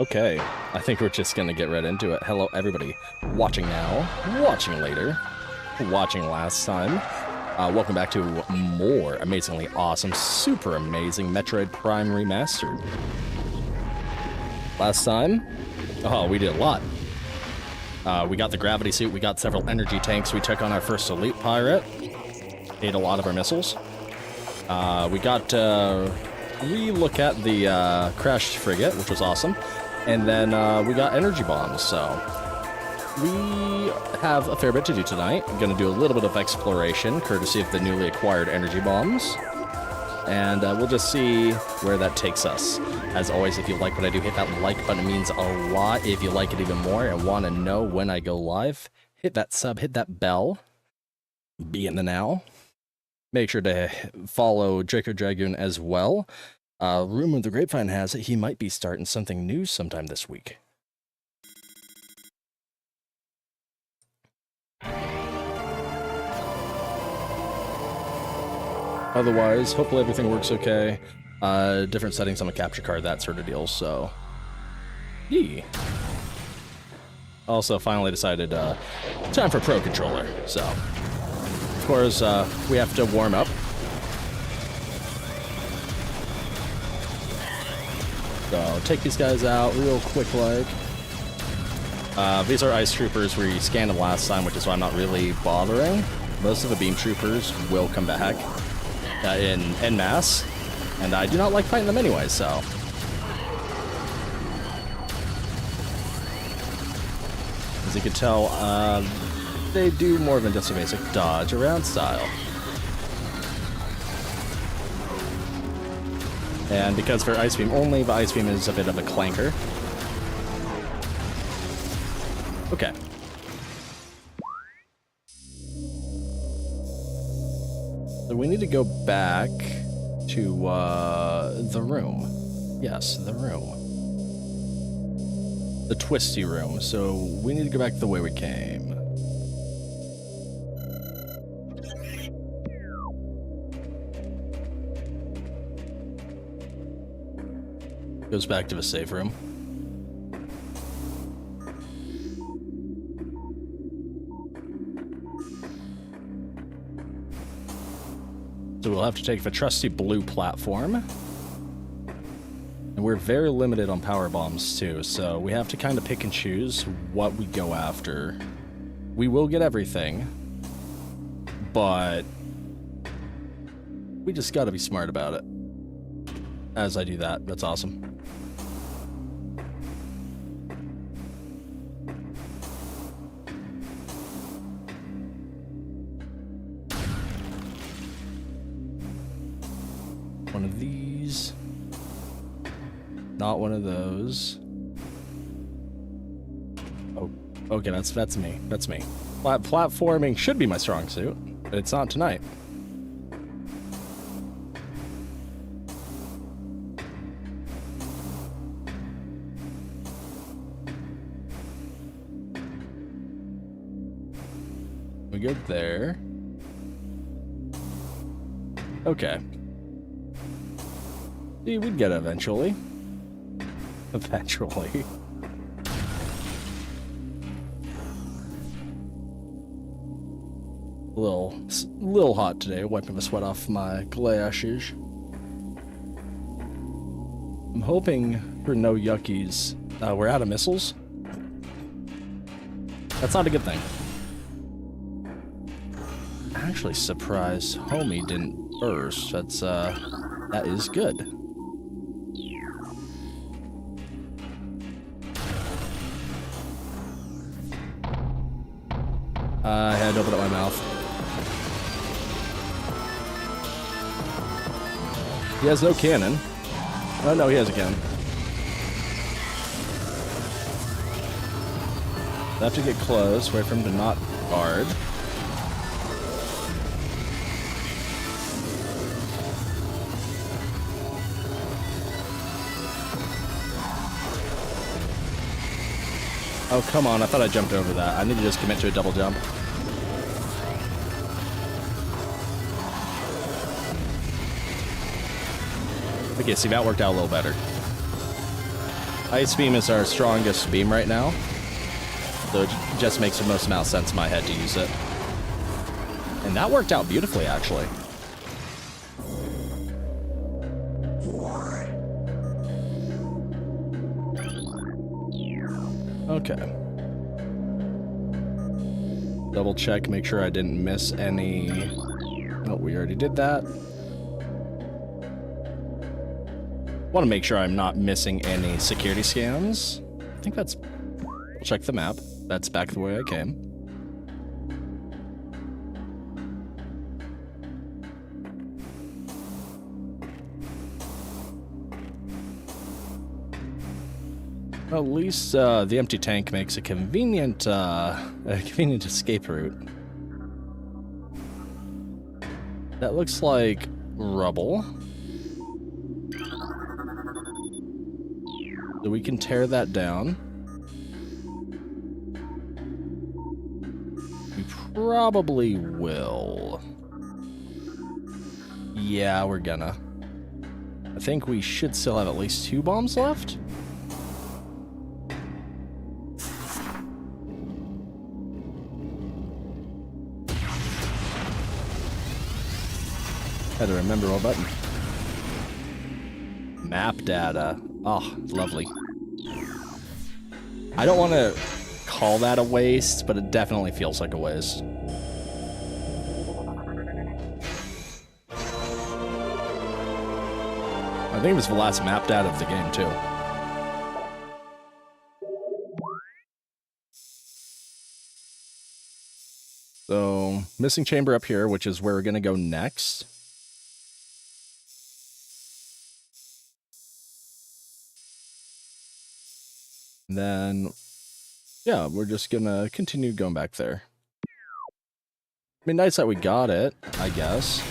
Okay, I think we're just gonna get right into it. Hello, everybody. Watching now, watching later, watching last time. Welcome back to more amazingly awesome, super amazing Metroid Prime Remastered. Last time, we did a lot. We got the gravity suit, we got several energy tanks, we took on our first elite pirate, ate a lot of our missiles. We got to re-look at the crashed frigate, which was awesome. And then we got energy bombs, so we have a fair bit to do tonight. I'm going to do a little bit of exploration, courtesy of the newly acquired energy bombs. And we'll just see where that takes us. As always, if you like what I do, hit that like button. It means a lot. If you like it even more and want to know when I go live, hit that sub, hit that bell. Be in the now. Make sure to follow Draco Dragoon as well. Rumor the grapevine has it he might be starting something new sometime this week. Otherwise, hopefully everything works okay. Different settings on the capture card, that sort of deal, so... Yee. Also, finally decided, time for Pro Controller, so... Of course, we have to warm up. So, take these guys out real quick like. These are ice troopers we scanned them last time, which is why I'm not really bothering. Most of the beam troopers will come back en masse, and I do not like fighting them anyway, so. As you can tell, they do more than just a basic dodge around style. And because for Ice Beam only, the Ice Beam is a bit of a clanker. Okay. So we need to go back to the room. Yes, the room. The twisty room. So we need to go back the way we came. Goes back to the save room. So we'll have to take the trusty blue platform. And we're very limited on power bombs too, so we have to kind of pick and choose what we go after. We will get everything, but we just gotta be smart about it. As I do that, that's awesome. One of these. Not one of those. Oh, okay, that's me. That's me. Platforming should be my strong suit, but it's not tonight. We go there. Okay. See, we'd get it eventually. Eventually. A little hot today, wiping the sweat off my glasses. I'm hoping for no yuckies. We're out of missiles. That's not a good thing. Actually surprised homie didn't burst. That is good. I had to open up my mouth. He has no cannon. Oh no, he has a cannon. I have to get close, wait for him to not guard. Oh, come on, I thought I jumped over that. I need to just commit to a double jump. Okay, see, that worked out a little better. Ice Beam is our strongest beam right now, so it just makes the most amount of sense in my head to use it. And that worked out beautifully, actually. Okay. Double check, make sure I didn't miss any... Oh, we already did that. Want to make sure I'm not missing any security scans. I think that's... Check the map. That's back the way I came. At least the empty tank makes a convenient escape route. That looks like rubble. So we can tear that down. We probably will. Yeah, we're gonna. I think we should still have at least 2 bombs left. Had to remember what button. Map data. Oh, lovely. I don't want to call that a waste, but it definitely feels like a waste. I think it was the last map data of the game, too. So, missing chamber up here, which is where we're going to go next. And then, yeah, we're just gonna continue going back there. I mean, nice that we got it, I guess.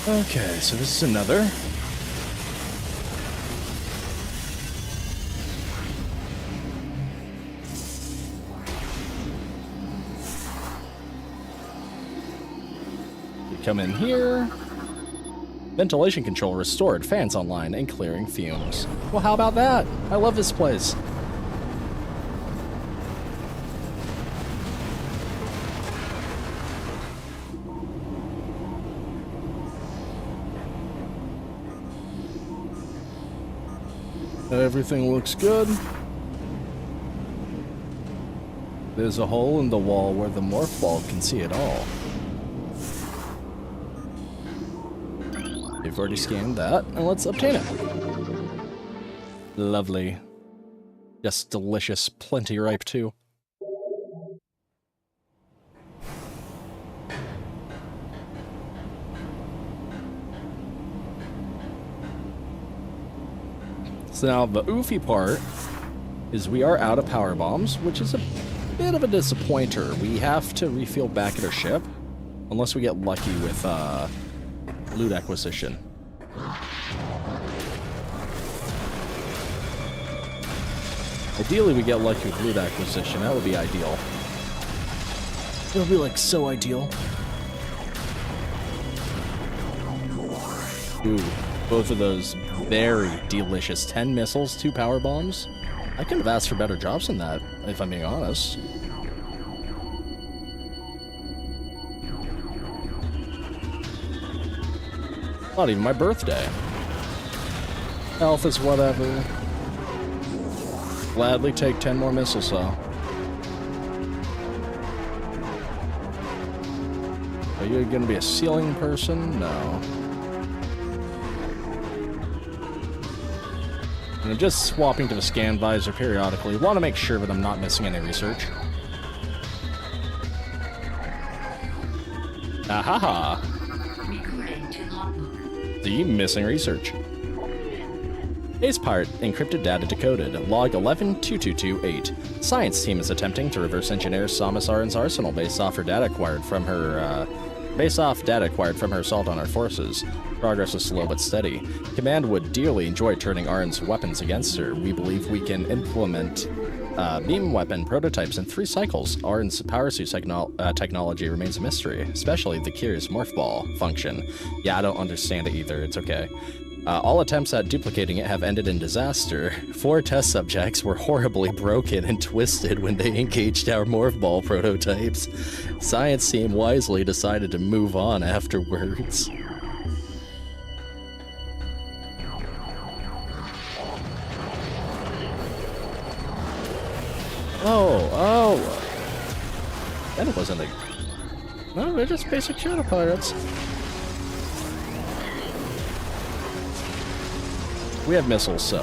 Okay, so this is another. Come in here. Ventilation control restored, fans online, and clearing fumes. Well, how about that? I love this place. Everything looks good. There's a hole in the wall where the morph ball can see it all. We've already scanned that, and let's obtain it. Lovely. Just delicious, plenty ripe too. So now the oofy part is we are out of power bombs, which is a bit of a disappointer. We have to refuel back at our ship, unless we get lucky with loot acquisition. Ideally, we get lucky with loot acquisition. That would be ideal. It would be, like, so ideal. Ooh, both of those very delicious 10 missiles, 2 power bombs. I couldn't have asked for better jobs than that, if I'm being honest. Not even my birthday. Health is whatever. Gladly take 10 more missiles, though. Are you gonna be a ceiling person? No. And I'm just swapping to the scan visor periodically. Want to make sure that I'm not missing any research. Ahaha! The missing research. Ace Pirate, encrypted data decoded. Log 112228. Science team is attempting to reverse engineer Samus Aran's arsenal based off her data acquired from her Based off data acquired from her assault on our forces, progress is slow but steady. Command would dearly enjoy turning Arn's weapons against her. We believe we can implement beam weapon prototypes in 3 cycles. Arn's power suit technology remains a mystery, especially the Kyr's morph ball function. Yeah, I don't understand it either, it's okay. All attempts at duplicating it have ended in disaster. 4 test subjects were horribly broken and twisted when they engaged our morph ball prototypes. Science team wisely decided to move on afterwards. Oh. That wasn't a... No, they're just basic shadow pirates. We have missiles, so...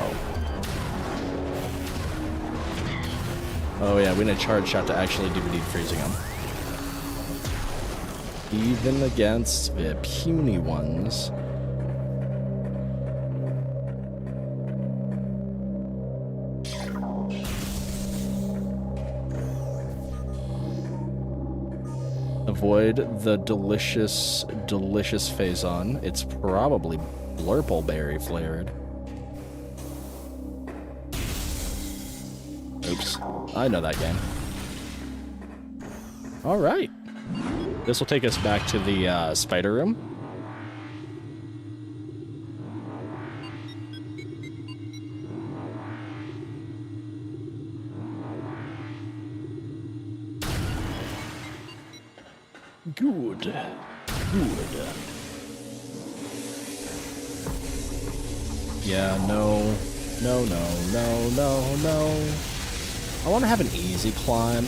Oh yeah, we need a charge shot to actually do deep freezing them. Even against the puny ones. Avoid the delicious Phazon. It's probably blurpleberry flavored. Oops. I know that game. Alright. This will take us back to the spider room. Good. Yeah, no. I want to have an easy climb.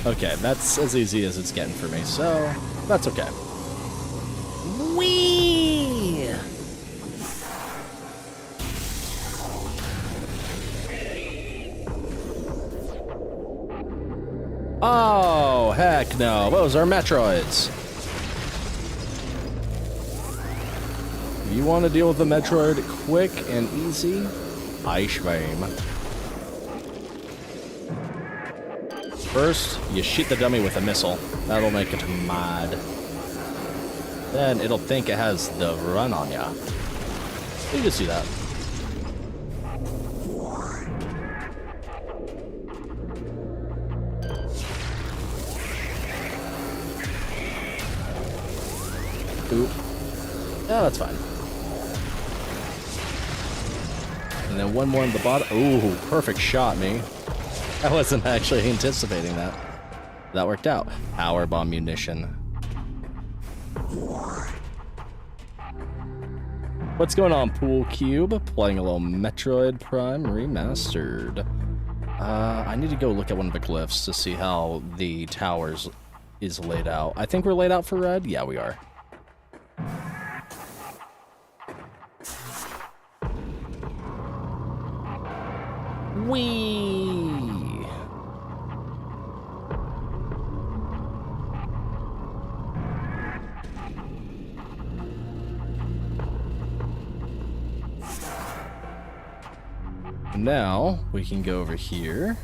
Okay, that's as easy as it's getting for me, so that's okay. Whee! Oh, heck no. Those are Metroids. You want to deal with the Metroid quick and easy? Ice beam. First, you shoot the dummy with a missile. That'll make it mad. Then it'll think it has the run on ya. You can see that. Oop. Yeah, that's fine. And then one more in the bottom. Ooh, perfect shot, me. I wasn't actually anticipating that. That worked out. Power bomb munition. What's going on, Pool Cube? Playing a little Metroid Prime Remastered. I need to go look at one of the glyphs to see how the towers is laid out. I think we're laid out for red. Yeah, we are. Whee! Now we can go over here.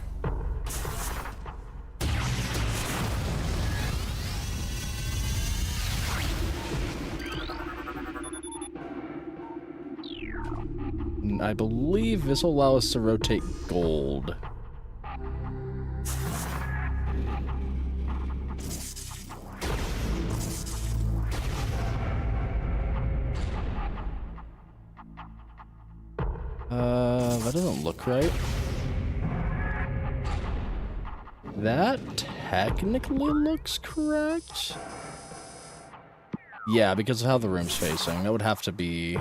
And I believe this will allow us to rotate gold. That doesn't look right. That technically looks correct. Yeah, because of how the room's facing. That would have to be...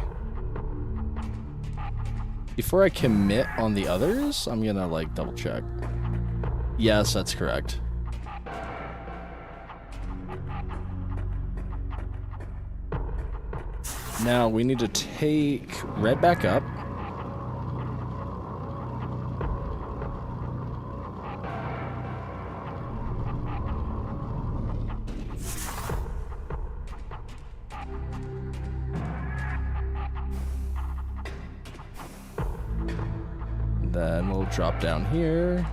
Before I commit on the others, I'm gonna, like, double check. Yes, that's correct. Now, we need to take red back up. then we'll drop down here.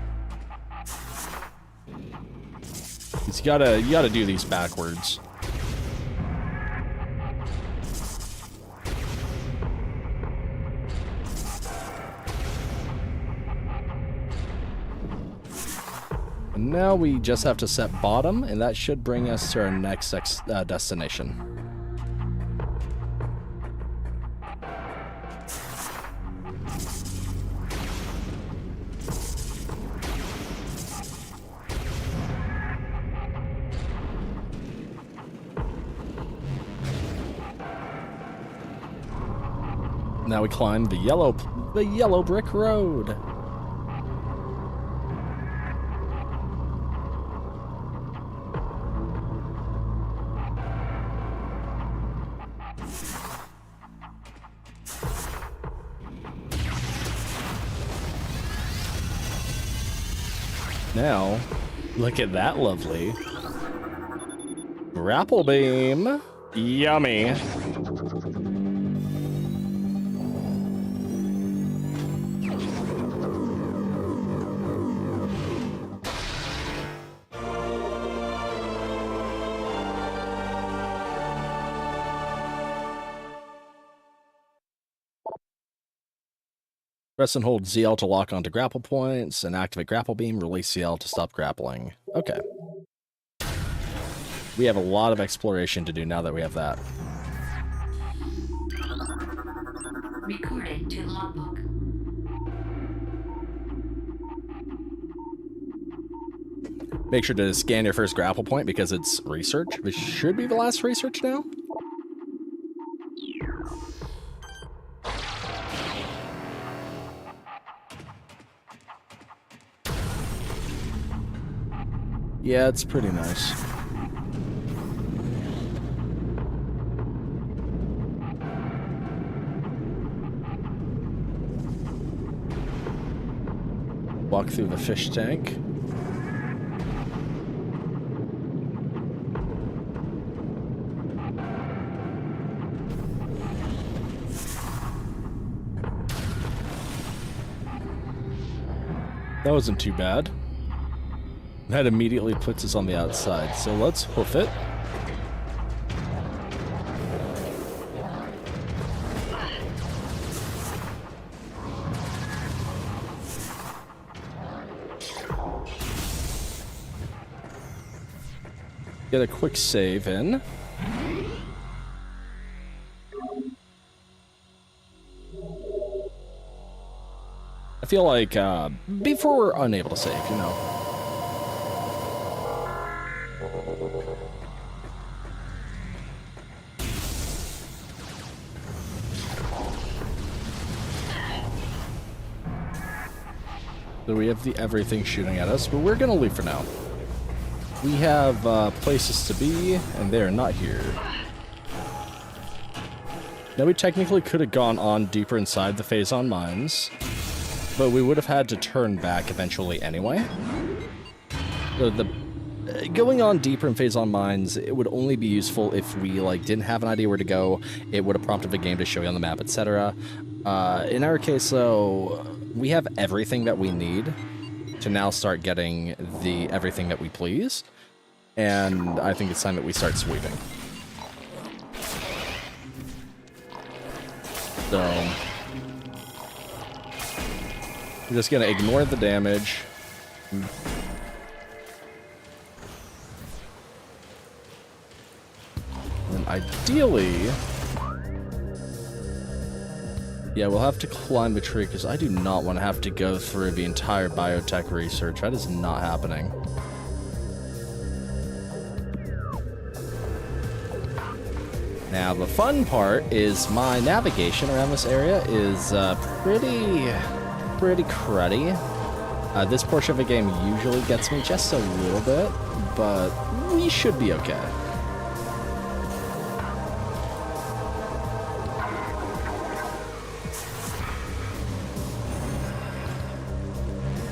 You gotta do these backwards. And now we just have to set bottom, and that should bring us to our next destination. Now we climb the yellow brick road. Now, look at that lovely grapple beam. Yummy. Press and hold ZL to lock onto grapple points, and activate grapple beam, release CL to stop grappling. Okay. We have a lot of exploration to do now that we have that. Recording to logbook. Make sure to scan your first grapple point because it's research. This should be the last research now. Yeah, it's pretty nice. Walk through the fish tank. That wasn't too bad. That immediately puts us on the outside, so let's hoof it. Get a quick save in. I feel like before we're unable to save, you know. So we have the everything shooting at us, but we're gonna leave for now. We have places to be, and they are not here. Now we technically could have gone on deeper inside the Phazon mines, but we would have had to turn back eventually anyway. Going on deeper in Phazon mines, it would only be useful if we didn't have an idea where to go. It would have prompted the game to show you on the map, etc. In our case, though, we have everything that we need to now start getting the everything that we please, and I think it's time that we start sweeping. So we're just gonna ignore the damage. And ideally, yeah, we'll have to climb the tree because I do not want to have to go through the entire biotech research. That is not happening. Now, the fun part is my navigation around this area is pretty cruddy. This portion of the game usually gets me just a little bit, but we should be okay.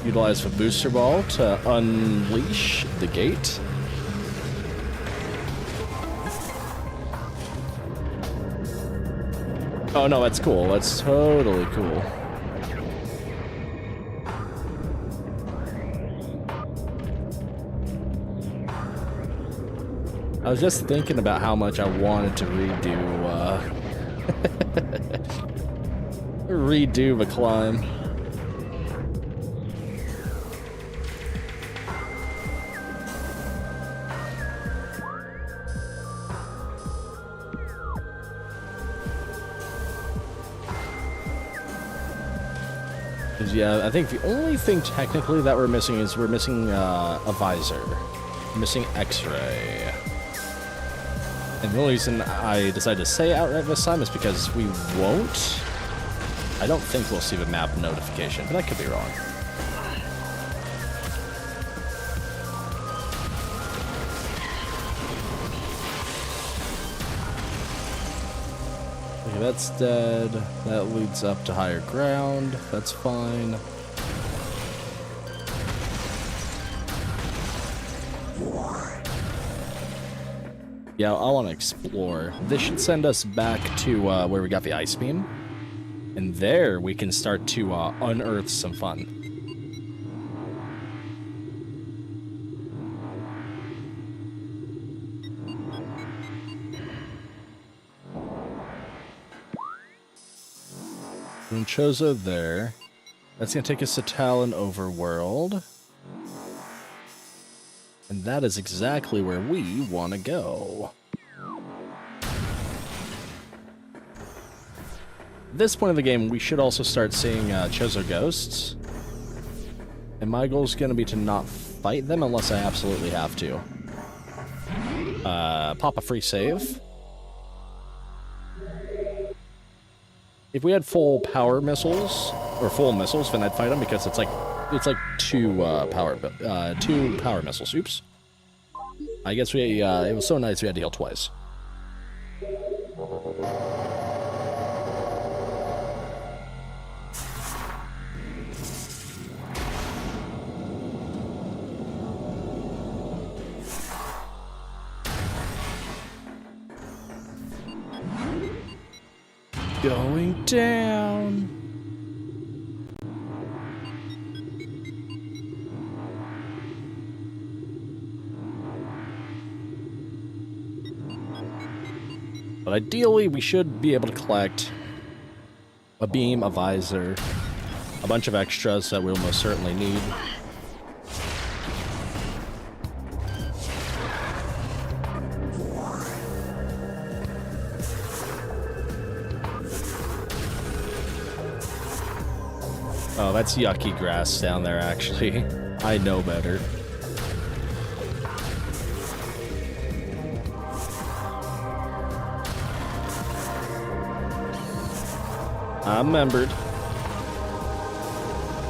Utilize the booster ball to unleash the gate. Oh no, that's cool. That's totally cool. I was just thinking about how much I wanted to redo the climb. 'Cause, yeah, I think the only thing technically that we're missing is we're missing a visor. Missing X-ray. And the only reason I decided to say outright this time is because we won't. I don't think we'll see the map notification, but I could be wrong. Okay, that's dead. That leads up to higher ground. That's fine. Yeah, I want to explore. This should send us back to where we got the ice beam. And there we can start to unearth some fun. And Chozo there. That's going to take us to Talon Overworld. And that is exactly where we want to go. At this point of the game, we should also start seeing Chozo ghosts. And my goal is going to be to not fight them unless I absolutely have to. Pop a free save. If we had full power missiles, or full missiles, then I'd fight them because it's like two power missiles. Oops. I guess we it was so nice we had to heal twice. Going down. But ideally, we should be able to collect a beam, a visor, a bunch of extras that we'll most certainly need. Oh, that's yucky grass down there, actually. I know better. I remembered.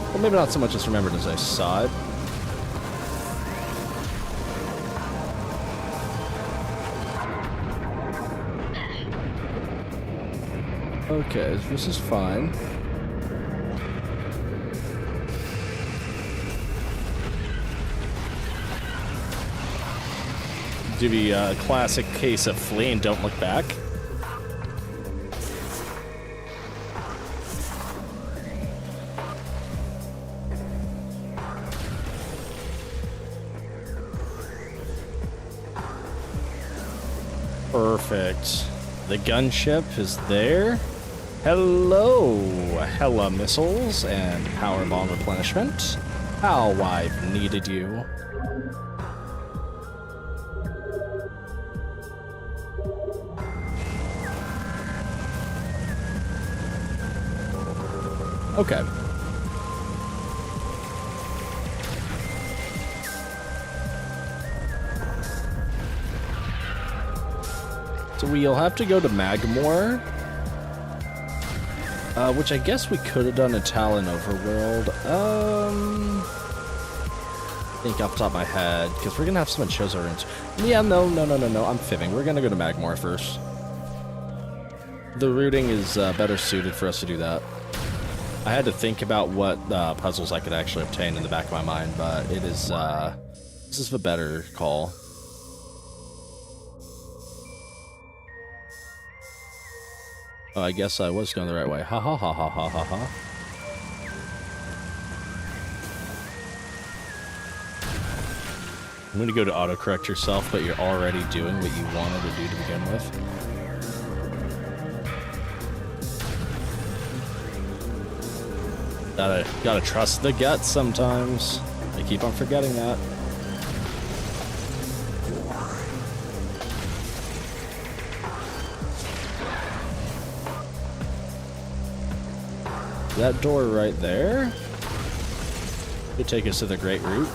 Well, maybe not so much as remembered as I saw it. Okay, this is fine. Do the classic case of flee and don't look back. Perfect. The gunship is there. Hello, Hella missiles and power bomb replenishment. How I've needed you. Okay. So we'll have to go to Magmore, which I guess we could have done a Talon Overworld. I think off the top of my head, because we're gonna have some Chozo runes. Yeah, no, I'm fibbing. We're gonna go to Magmore first. The routing is better suited for us to do that. I had to think about what puzzles I could actually obtain in the back of my mind, but it is this is the better call. Oh, I guess I was going the right way. Ha ha ha ha ha ha ha. I'm going to go to autocorrect yourself, but you're already doing what you wanted to do to begin with. Gotta trust the gut sometimes. I keep on forgetting that. That door right there could take us to the Great Route.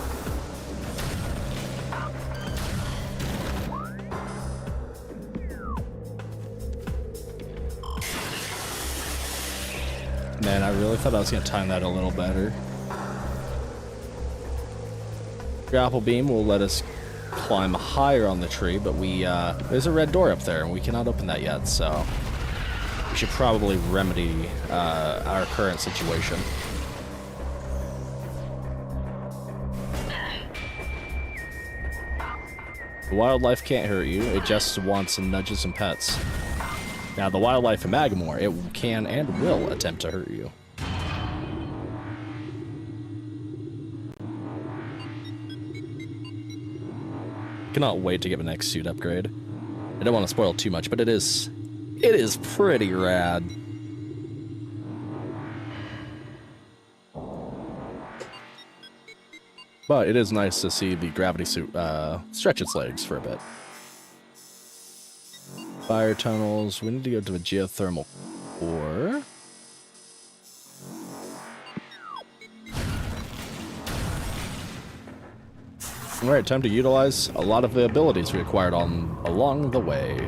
Man, I really thought I was going to time that a little better. Grapple beam will let us climb higher on the tree, but there's a red door up there, and we cannot open that yet, so we should probably remedy our current situation. The wildlife can't hurt you, it just wants some nudges and pets. Now, the wildlife in Magamore, it can and will attempt to hurt you. Cannot wait to get the next suit upgrade. I don't want to spoil too much, but it is pretty rad. But it is nice to see the gravity suit stretch its legs for a bit. Fire tunnels. We need to go to a geothermal core. Alright, time to utilize a lot of the abilities we acquired along the way.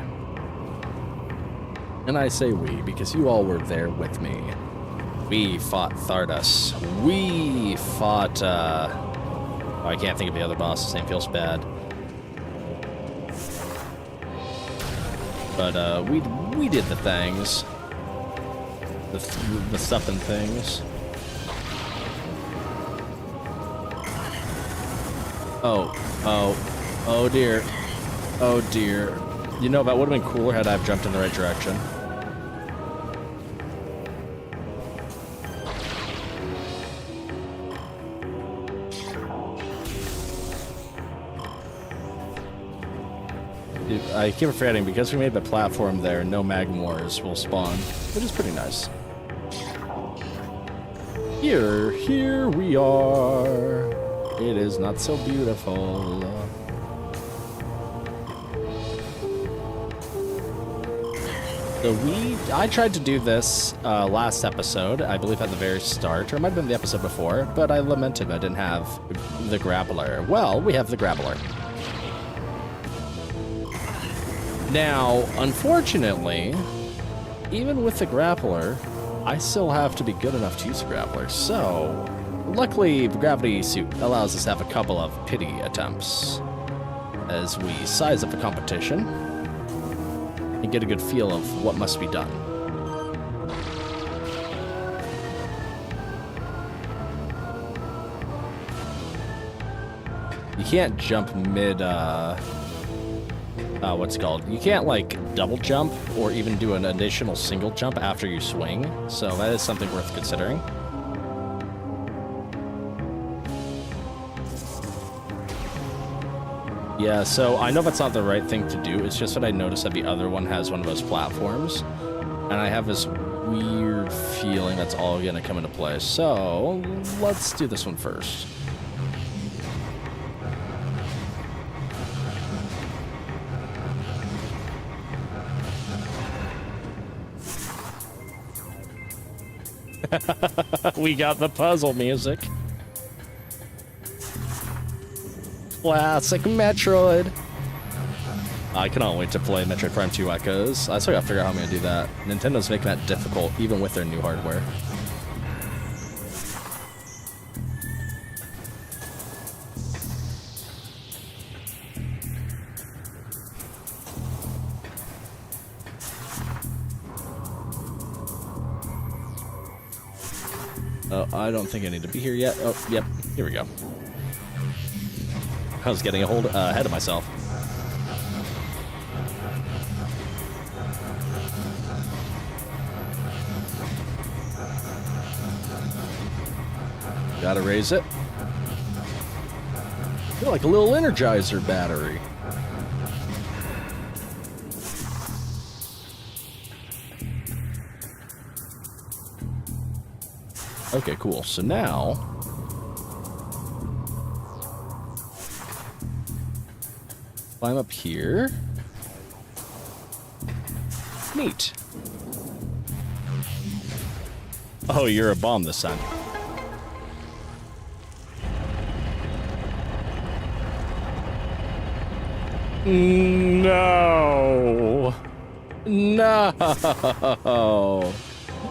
And I say we, because you all were there with me. We fought Thardas. We fought, oh, I can't think of the other boss, his name feels bad. But, we did the things. The stuff and things. Oh dear. Oh dear. You know, that would have been cooler had I jumped in the right direction. Dude, I keep forgetting, because we made the platform there, no Magmores will spawn, which is pretty nice. Here we are. It is not so beautiful. So I tried to do this last episode, I believe at the very start, or it might have been the episode before, but I lamented I didn't have the grappler. Well, we have the grappler. Now, unfortunately, even with the grappler, I still have to be good enough to use the grappler, so luckily the gravity suit allows us to have a couple of pity attempts as we size up the competition and get a good feel of what must be done. You can't jump mid, what's it called? You can't, like, double jump or even do an additional single jump after you swing, so that is something worth considering. Yeah, so I know that's not the right thing to do, it's just that I noticed that the other one has one of those platforms, and I have this weird feeling that's all gonna come into play, so let's do this one first. We got the puzzle music. Classic Metroid. I cannot wait to play Metroid Prime 2 Echoes. I still gotta figure out how I'm gonna do that. Nintendo's making that difficult, even with their new hardware. Oh, I don't think I need to be here yet. Oh, yep. Here we go. I was getting ahead of myself. Gotta raise it. You're like a little Energizer battery. Okay, cool. So now... climb up here. Neat. Oh, you're a bomb this time. No. No.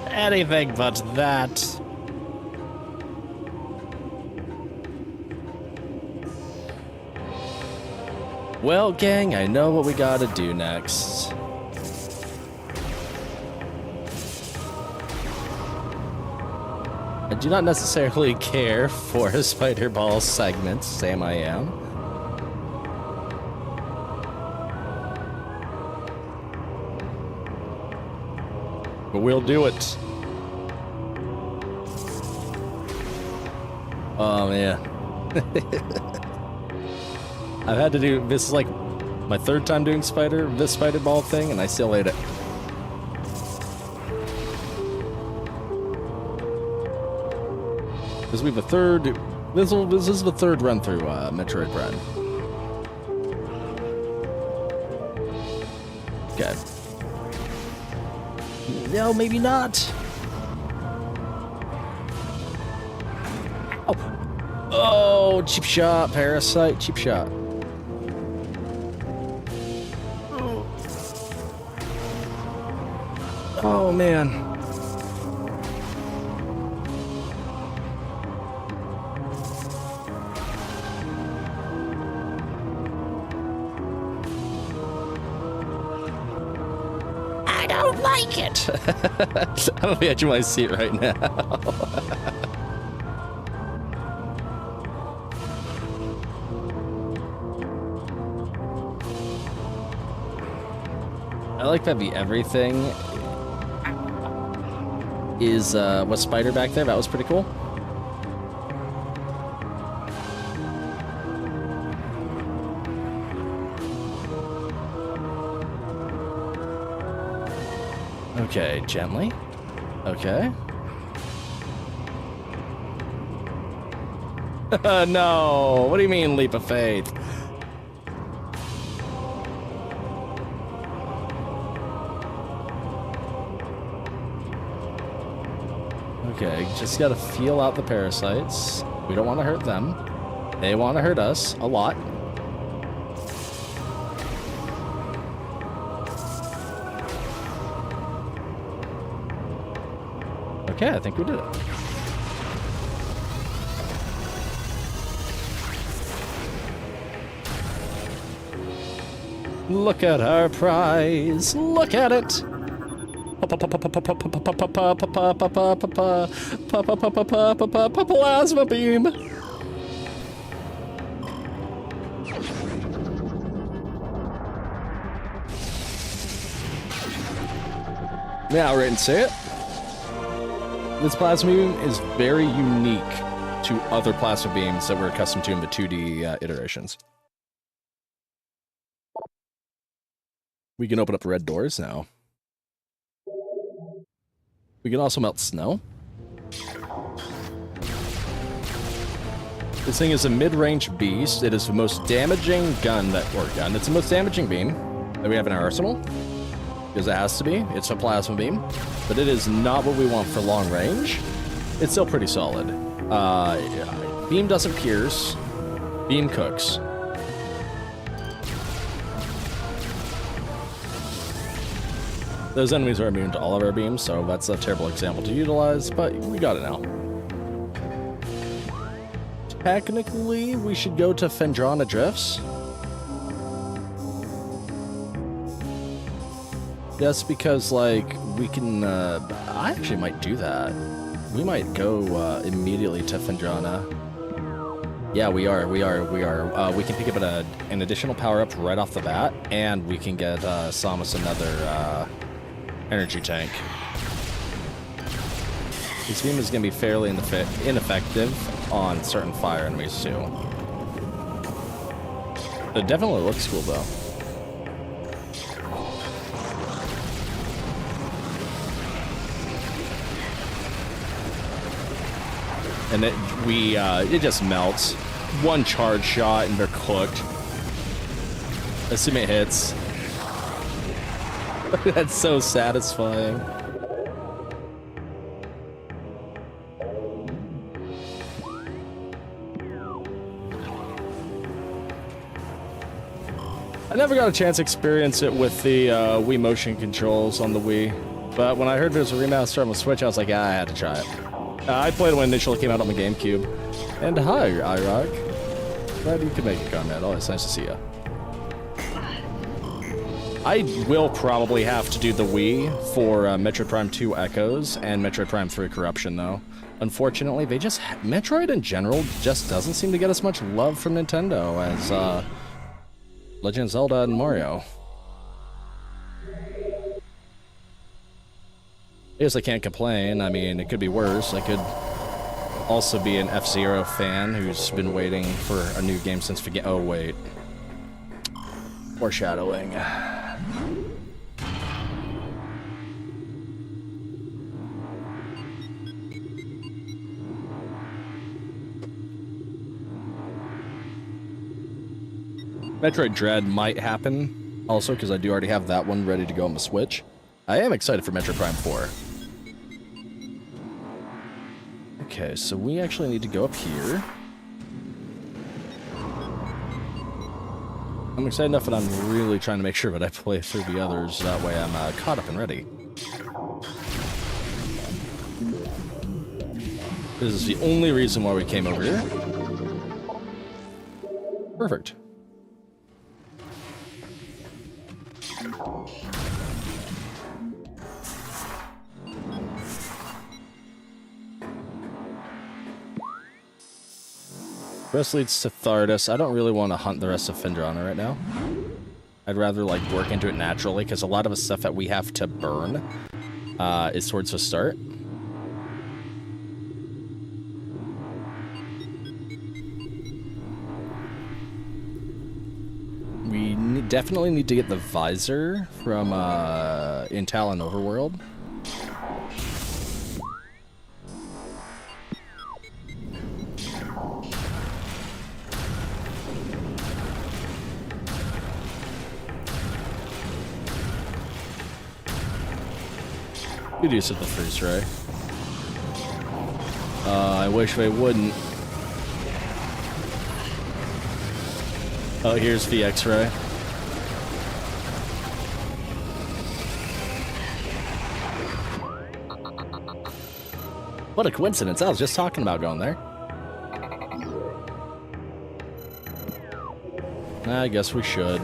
Anything but that. Well, gang, I know what we gotta do next. I do not necessarily care for Spider Ball segments, Sam I am. But we'll do it. Oh, man. I've had to do, this is like my third time doing this Spider Ball thing, and I still ate it. Because we have a third, this is the third run through Metroid Prime. Okay. No, maybe not. Oh, oh, cheap shot, Parasite, cheap shot. Oh, man. I don't like it. I'm on the edge of my seat right now. I like that the everything is was Spider back there. That was pretty cool. Okay, gently. Okay. No, what do you mean leap of faith? Okay, just gotta feel out the parasites. We don't want to hurt them. They want to hurt us a lot. Okay, I think we did it. Look at our prize. Look at it. Plasma beam. Yeah, right and say it. This plasma beam is very unique to other plasma beams that we're accustomed to in the 2D iterations. We can open up red doors now. We can also melt snow. This thing is a mid-range beast. It is the most damaging gun It's the most damaging beam that we have in our arsenal. Because it has to be. It's a plasma beam. But it is not what we want for long range. It's still pretty solid. Beam doesn't pierce. Beam cooks. Those enemies are immune to all of our beams, so that's a terrible example to utilize, but we got it now. Technically, we should go to Phendrana Drifts. Just because, like, we can, I actually might do that. We might go, immediately to Phendrana. Yeah, we are. We can pick up an additional power-up right off the bat, and we can get, Samus another, energy tank. This beam is going to be fairly ineffective on certain fire enemies, too. It definitely looks cool, though. And it just melts. One charge shot and they're cooked. Assume it hits. That's so satisfying. I never got a chance to experience it with the Wii motion controls on the Wii, but when I heard there was a remaster on the Switch, I was like, yeah, I had to try it. I played it when it initially came out on the GameCube. And hi, Iraq. Glad you could make a comment. Always nice to see you. I will probably have to do the Wii for Metroid Prime 2 Echoes and Metroid Prime 3 Corruption, though. Unfortunately, Metroid in general just doesn't seem to get as much love from Nintendo as Legend of Zelda and Mario. I guess I can't complain. I mean, it could be worse. I could also be an F-Zero fan who's been waiting for a new game since oh wait. Foreshadowing. Metroid Dread might happen, also because I do already have that one ready to go on the Switch. I am excited for Metroid Prime 4. Okay, so we actually need to go up here. I'm excited enough that I'm really trying to make sure that I play through the others, that way I'm caught up and ready. This is the only reason why we came over here. Perfect. Rest leads to Thardus. I don't really want to hunt the rest of Phendrana right now. I'd rather like work into it naturally, because a lot of the stuff that we have to burn is towards the start. We definitely need to get the visor from in Talon Overworld. Good use of the freeze ray. I wish they wouldn't. Oh, here's the X-ray. What a coincidence! I was just talking about going there. I guess we should.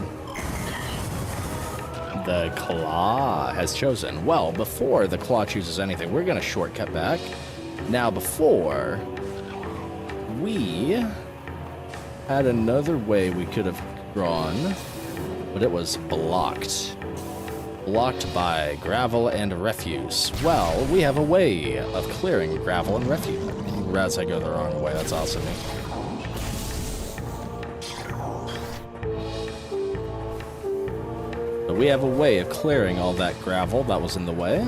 The Claw has chosen. Well, before the Claw chooses anything, we're going to shortcut back. Now, before, we had another way we could have gone, but it was blocked. Blocked by gravel and refuse. Well, we have a way of clearing gravel and refuse. As I go the wrong way, that's awesome. We have a way of clearing all that gravel that was in the way.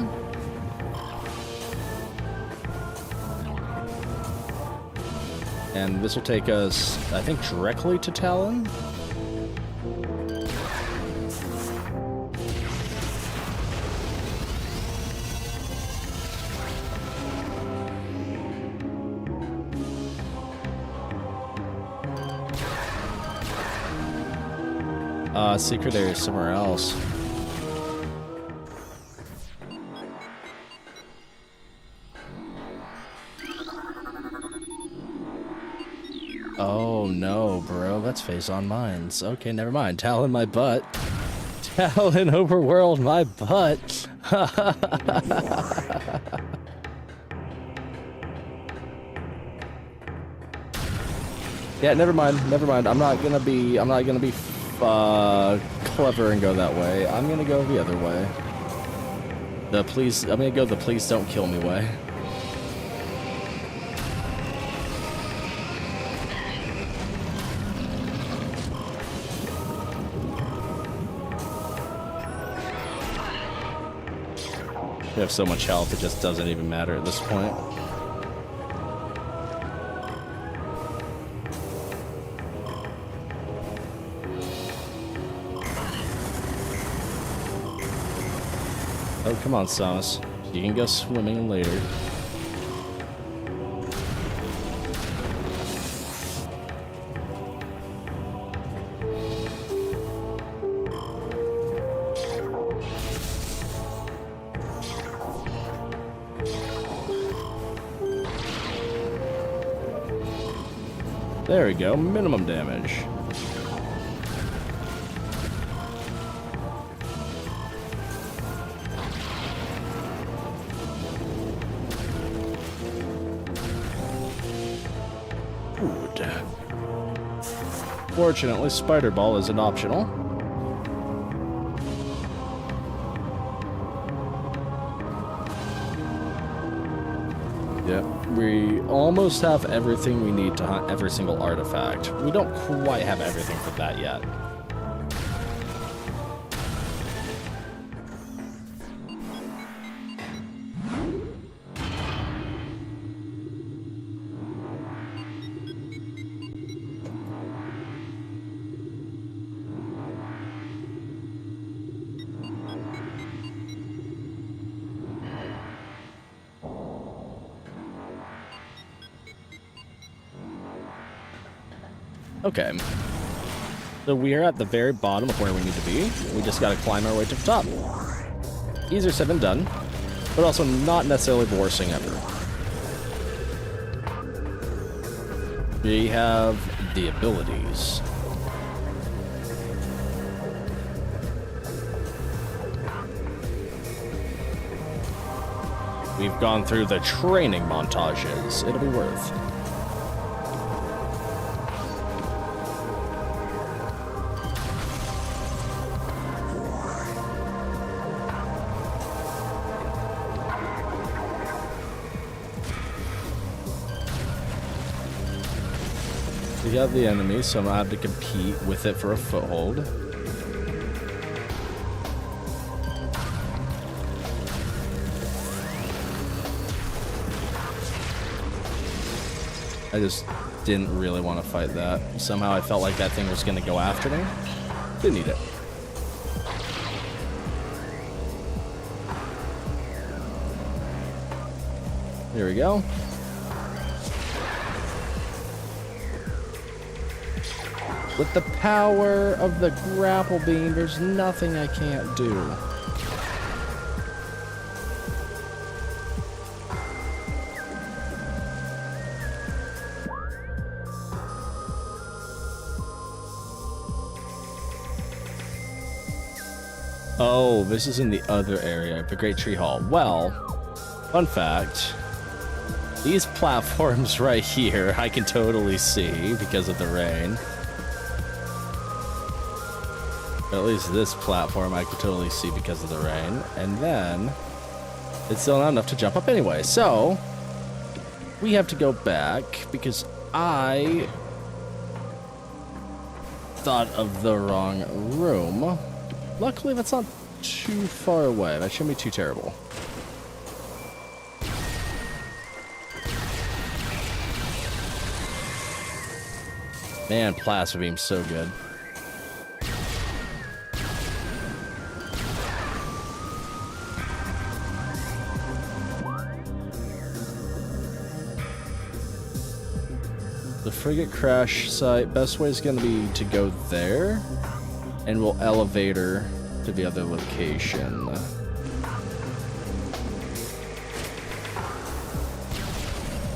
And this will take us, I think, directly to Talon. Secret area somewhere else. Oh no, bro, that's Phazon Mines. Okay, never mind. Talon my butt. Talon Overworld my butt. Yeah, never mind. I'm not gonna be clever and go that way. I'm gonna go the other way. I'm gonna go the please don't kill me way. We have so much health, it just doesn't even matter at this point. Oh, come on, Samus. You can go swimming later. There we go, minimum damage. Good. Fortunately, Spider Ball isn't optional. Yep, we almost have everything we need to hunt every single artifact. We don't quite have everything for that yet. Okay. So we are at the very bottom of where we need to be. We just gotta climb our way to the top. Easier said than done, but also not necessarily the worst thing ever. We have the abilities. We've gone through the training montages. It'll be worth. We have the enemy, so I'm gonna have to compete with it for a foothold. I just didn't really want to fight that. Somehow I felt like that thing was gonna go after me. Didn't need it. There we go. With the power of the grapple beam, there's nothing I can't do. Oh, this is in the other area, the Great Tree Hall. Well, fun fact, these platforms right here, I can totally see because of the rain. At least this platform I could totally see because of the rain. And then it's still not enough to jump up anyway. So we have to go back because I thought of the wrong room. Luckily, that's not too far away. That shouldn't be too terrible. Man, Plasma Beam's so good. The frigate crash site, best way is going to be to go there, and we'll elevate her to the other location.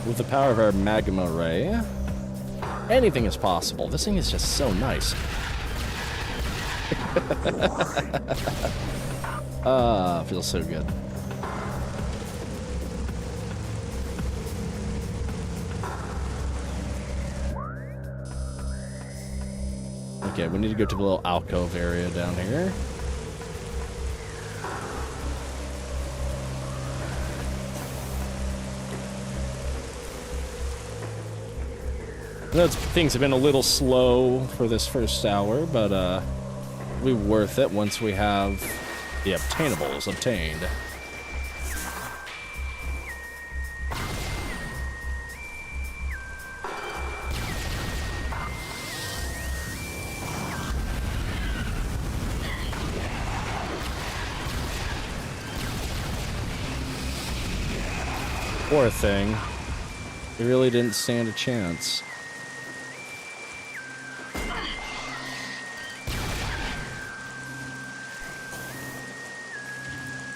With the power of our magma ray, anything is possible. This thing is just so nice. Feels so good. Okay, we need to go to the little alcove area down here. I know things have been a little slow for this first hour, but it'll be worth it once we have the obtainables obtained. Poor thing. He really didn't stand a chance.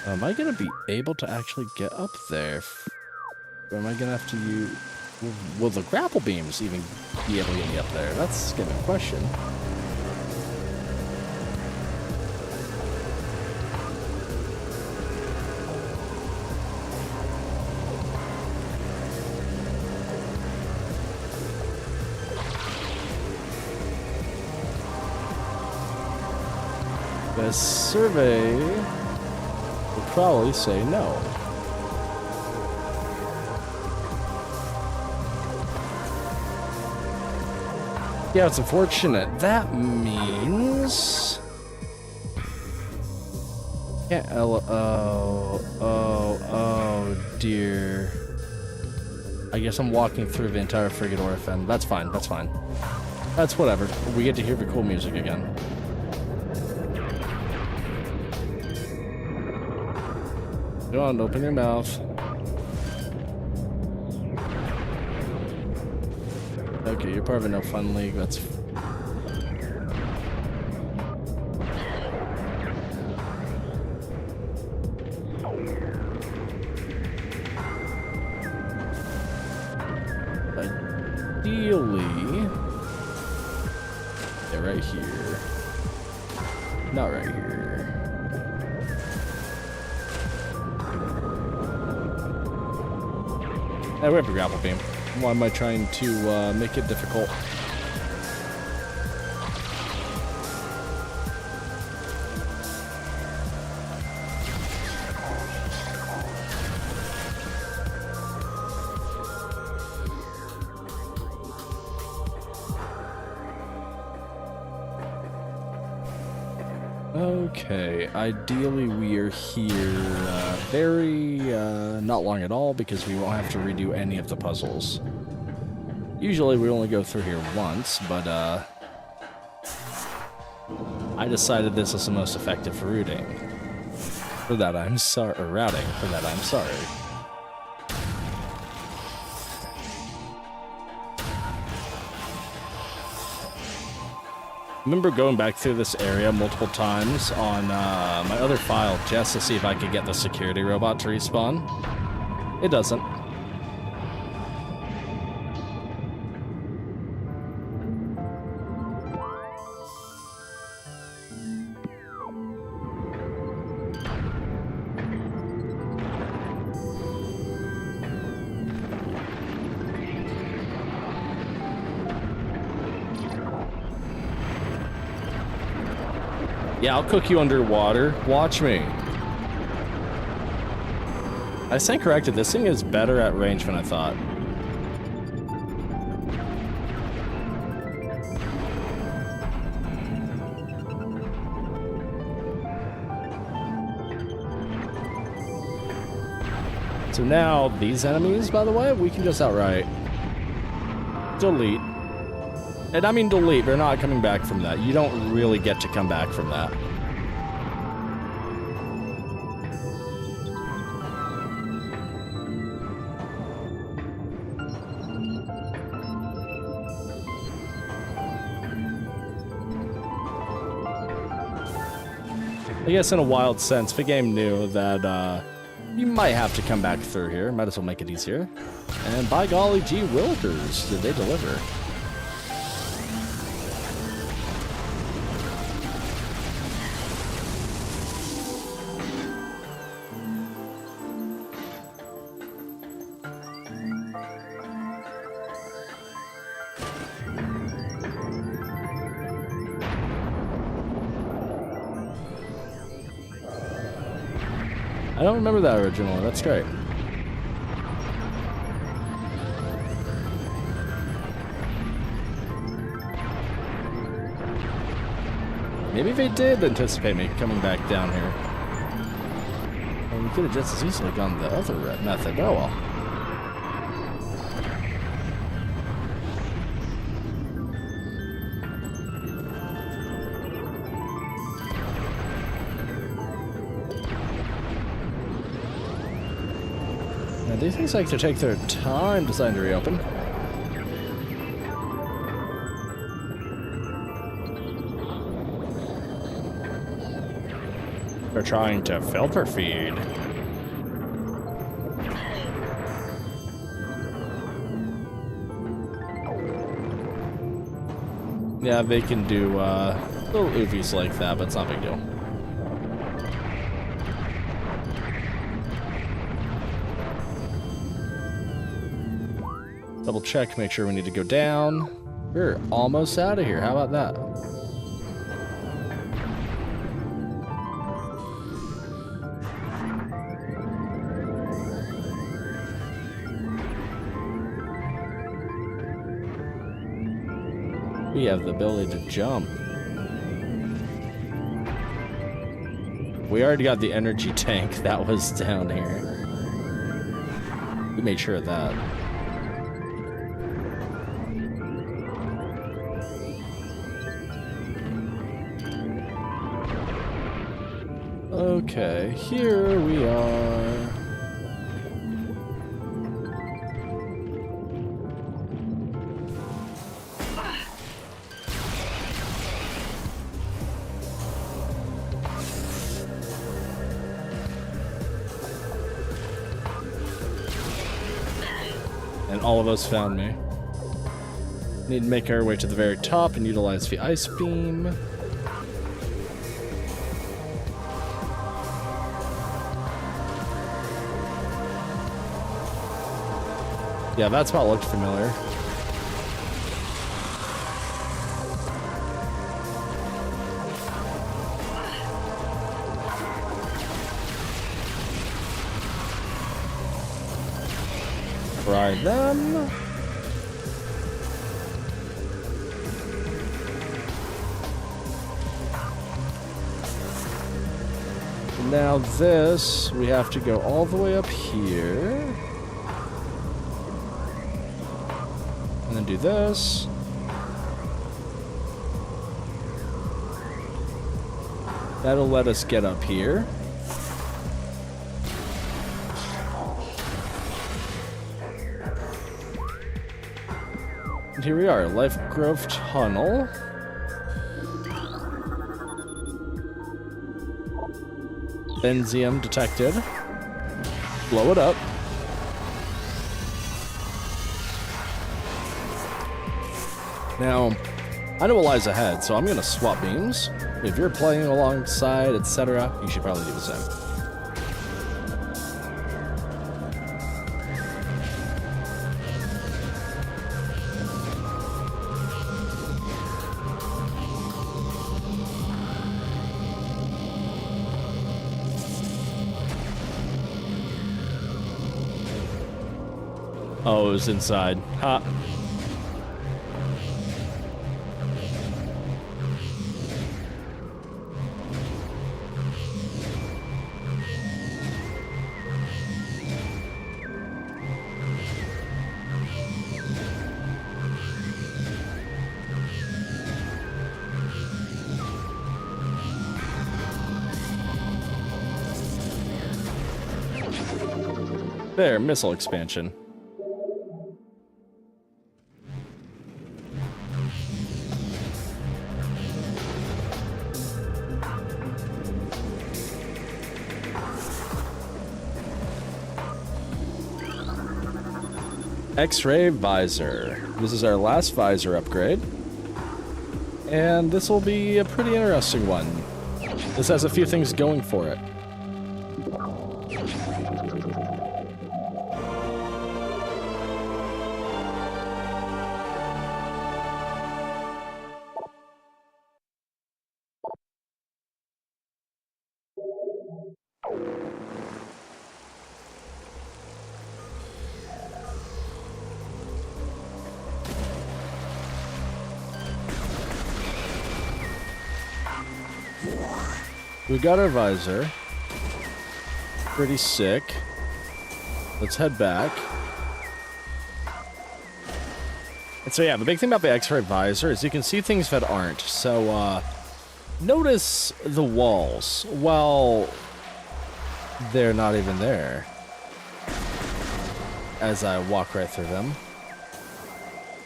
Am I gonna be able to actually get up there? Or am I gonna have to use... Will the grapple beams even be able to get me up there? That's gonna be a question. The survey would probably say no. Yeah, it's unfortunate. That means... Yeah, oh dear. I guess I'm walking through the entire frigate orphan. That's fine, that's fine. That's whatever. We get to hear the cool music again. Go on, open your mouth. Okay, you're part of a no fun league. That's... Ideally... Yeah, right here. Not right here. I we have a grapple beam. Why am I trying to make it difficult? Okay, ideally we are here not long at all because we won't have to redo any of the puzzles. Usually we only go through here once, but I decided this is the most effective for routing. For that I'm sorry, or routing, for that I'm sorry. I remember going back through this area multiple times on my other file just to see if I could get the security robot to respawn. It doesn't. Yeah, I'll cook you underwater. Watch me. I stand corrected. This thing is better at range than I thought. So now, these enemies, by the way, we can just outright delete. And I mean delete, they're not coming back from that. You don't really get to come back from that. I guess in a wild sense, the game knew that you might have to come back through here. Might as well make it easier. And by golly gee willikers, did they deliver. I don't remember that original. That's great. Maybe they did anticipate me coming back down here. Well, we could have just as easily gone the other method. Oh well. And these things like to take their time deciding to reopen. They're trying to filter feed. Yeah, they can do little oofies like that, but it's not a big deal. Double check, make sure we need to go down. We're almost out of here. How about that? We have the ability to jump. We already got the energy tank that was down here. We made sure of that. Okay, here we are. And all of us found me. Need to make our way to the very top and utilize the ice beam. Yeah, that spot looked familiar. Fry them. Now this, we have to go all the way up here. And then do this. That'll let us get up here. And here we are, Life Grove Tunnel. Benzium detected. Blow it up. Now, I know what lies ahead, so I'm going to swap beams. If you're playing alongside, etc., you should probably do the same. Oh, it was inside. Ha. There, missile expansion. X-ray visor. This is our last visor upgrade. And this will be a pretty interesting one. This has a few things going for it. We got our visor. Pretty sick. Let's head back. And so yeah, the big thing about the X-ray visor is you can see things that aren't. So notice the walls. Well, they're not even there. as I walk right through them.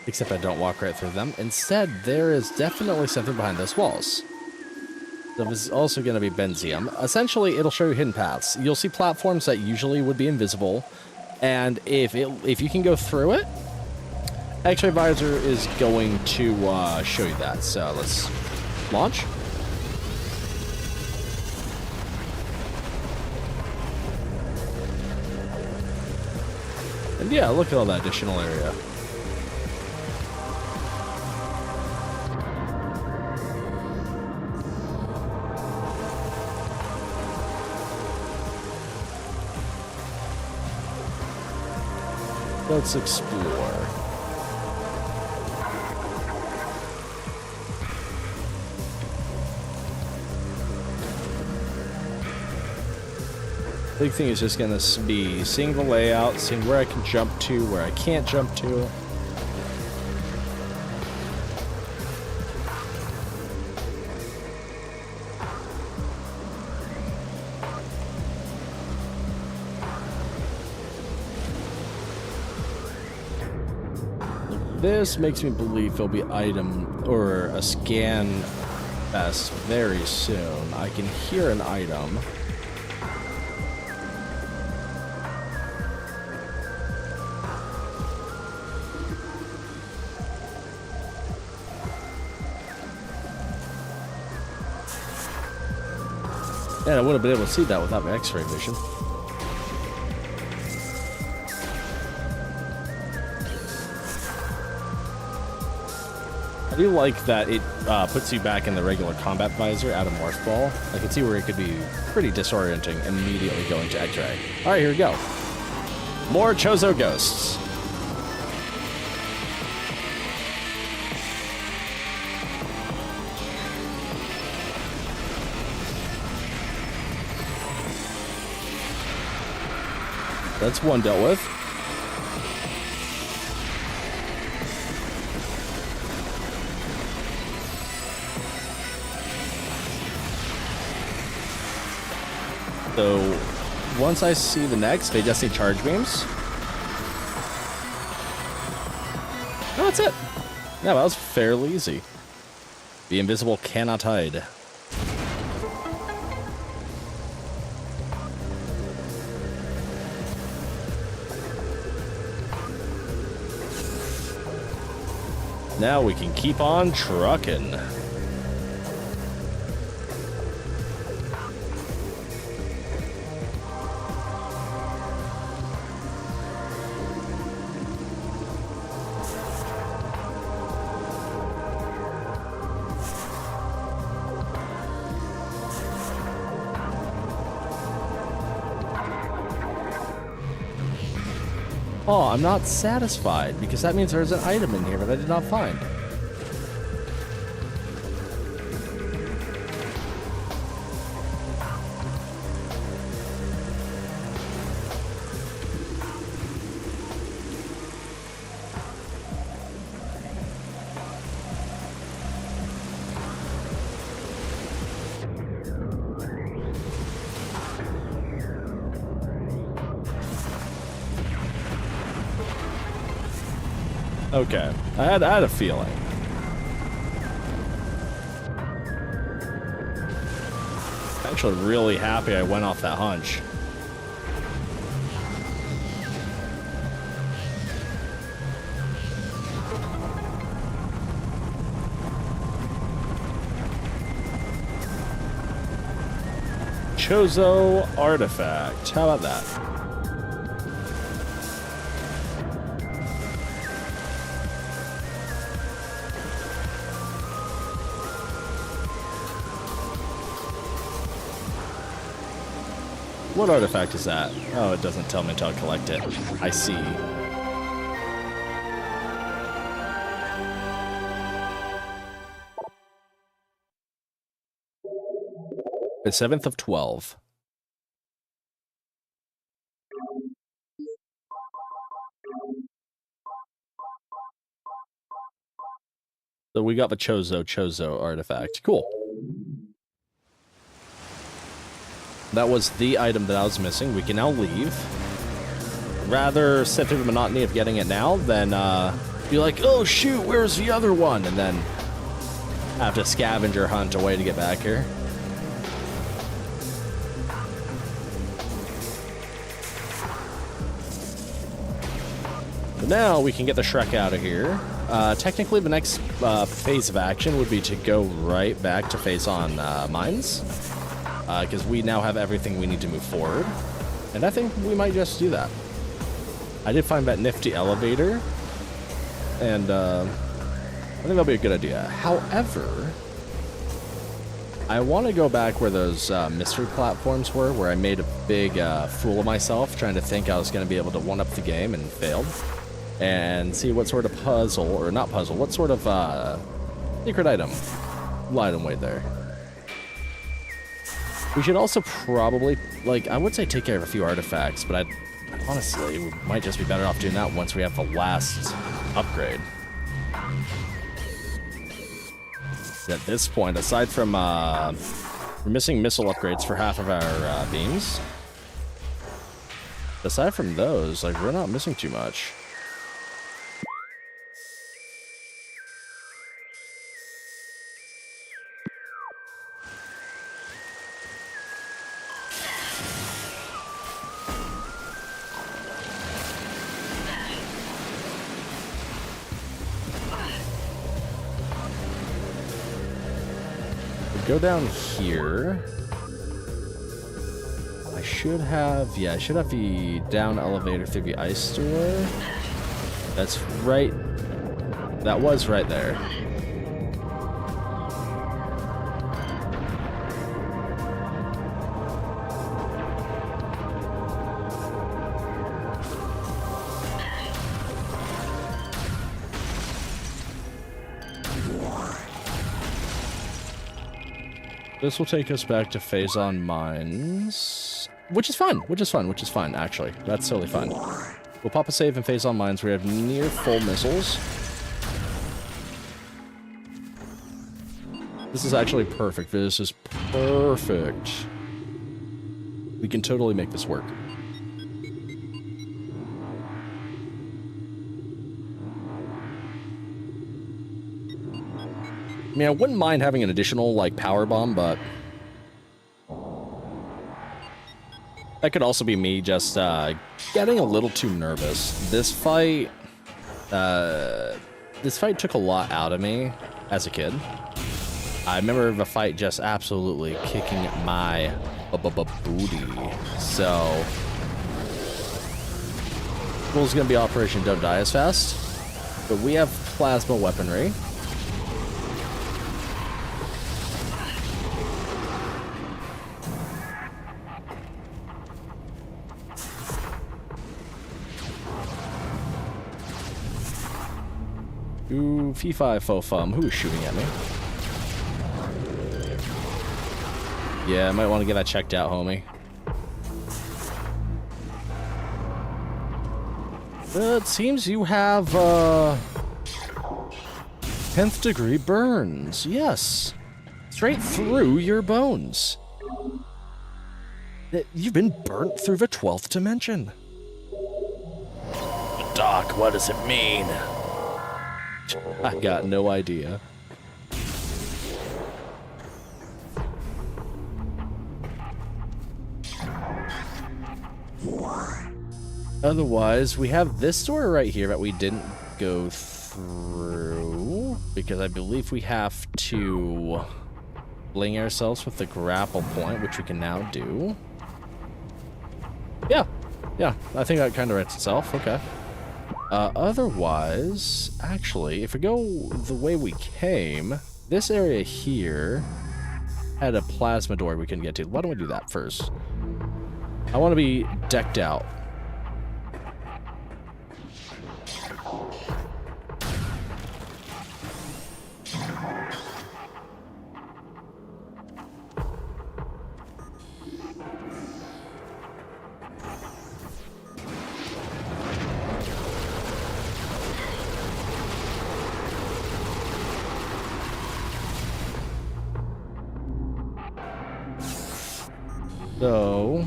Except I don't walk right through them. Instead, there is definitely something behind those walls. There's also going to be Benzium. Essentially, it'll show you hidden paths. You'll see platforms that usually would be invisible, and if you can go through it, X-ray visor is going to show you that. So let's launch. And yeah, look at all that additional area. Let's explore. Big thing is just going to be seeing the layout, seeing where I can jump to, where I can't jump to. This makes me believe there'll be item or a scan fest very soon. I can hear an item. And I wouldn't have been able to see that without my X-ray vision. I do like that it puts you back in the regular combat visor out of Morph Ball. I can see where it could be pretty disorienting immediately going to X-ray. Alright, here we go. More Chozo ghosts. That's one dealt with. So, once I see the next, they just need charge beams. Oh, that's it. Yeah, that was fairly easy. The invisible cannot hide. Now we can keep on trucking. Oh, I'm not satisfied, because that means there's an item in here that I did not find. Okay, I had a feeling. Actually, really happy I went off that hunch. Chozo artifact. How about that? What artifact is that? Oh, it doesn't tell me until I collect it. I see. The 7th of 12. So we got the Chozo artifact. Cool. That was the item that I was missing. We can now leave. rather sit through the monotony of getting it now than be like, oh shoot, where's the other one? And then have to scavenger hunt a way to get back here. But now we can get the Shrek out of here. Technically, the next phase of action would be to go right back to Phazon Mines, because we now have everything we need to move forward. And I think we might just do that. I did find that nifty elevator, and I think that'll be a good idea. However, I want to go back where those mystery platforms were, where I made a big fool of myself trying to think I was going to be able to one-up the game and failed. And see what sort of puzzle, or not puzzle, what sort of secret item lied in wait there. We should also probably, like, I would say take care of a few artifacts, but honestly, we might just be better off doing that once we have the last upgrade. At this point, aside from we're missing missile upgrades for half of our beams. Aside from those, like, we're not missing too much. Go down here. I should have the down elevator through the ice door. That's right. That was right there. This will take us back to Phazon Mines, which is fun, actually. That's totally fine. We'll pop a save in Phazon Mines. We have near full missiles. This is actually perfect. This is perfect. We can totally make this work. I mean, I wouldn't mind having an additional, like, power bomb, but that could also be me just getting a little too nervous. This fight took a lot out of me as a kid. I remember the fight just absolutely kicking my booty. So, goal's gonna be Operation Don't Die as Fast, but we have plasma weaponry. Ooh, fee-fi fo-fum. Who is shooting at me? Yeah, I might want to get that checked out, homie. It seems you have, 10th degree burns. Yes. Straight through your bones. You've been burnt through the 12th dimension. Doc, what does it mean? I got no idea. Otherwise, we have this door right here that we didn't go through, because I believe we have to bling ourselves with the grapple point, which we can now do. Yeah, I think that kind of writes itself. Okay. Otherwise, actually, if we go the way we came, this area here had a plasma door we can get to. Why don't we do that first? I want to be decked out. So,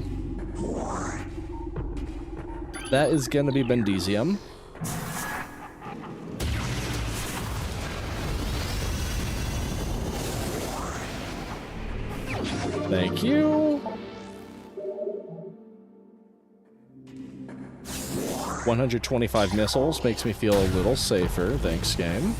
That is gonna be Bendesium. Thank you. 125 missiles makes me feel a little safer. Thanks, game.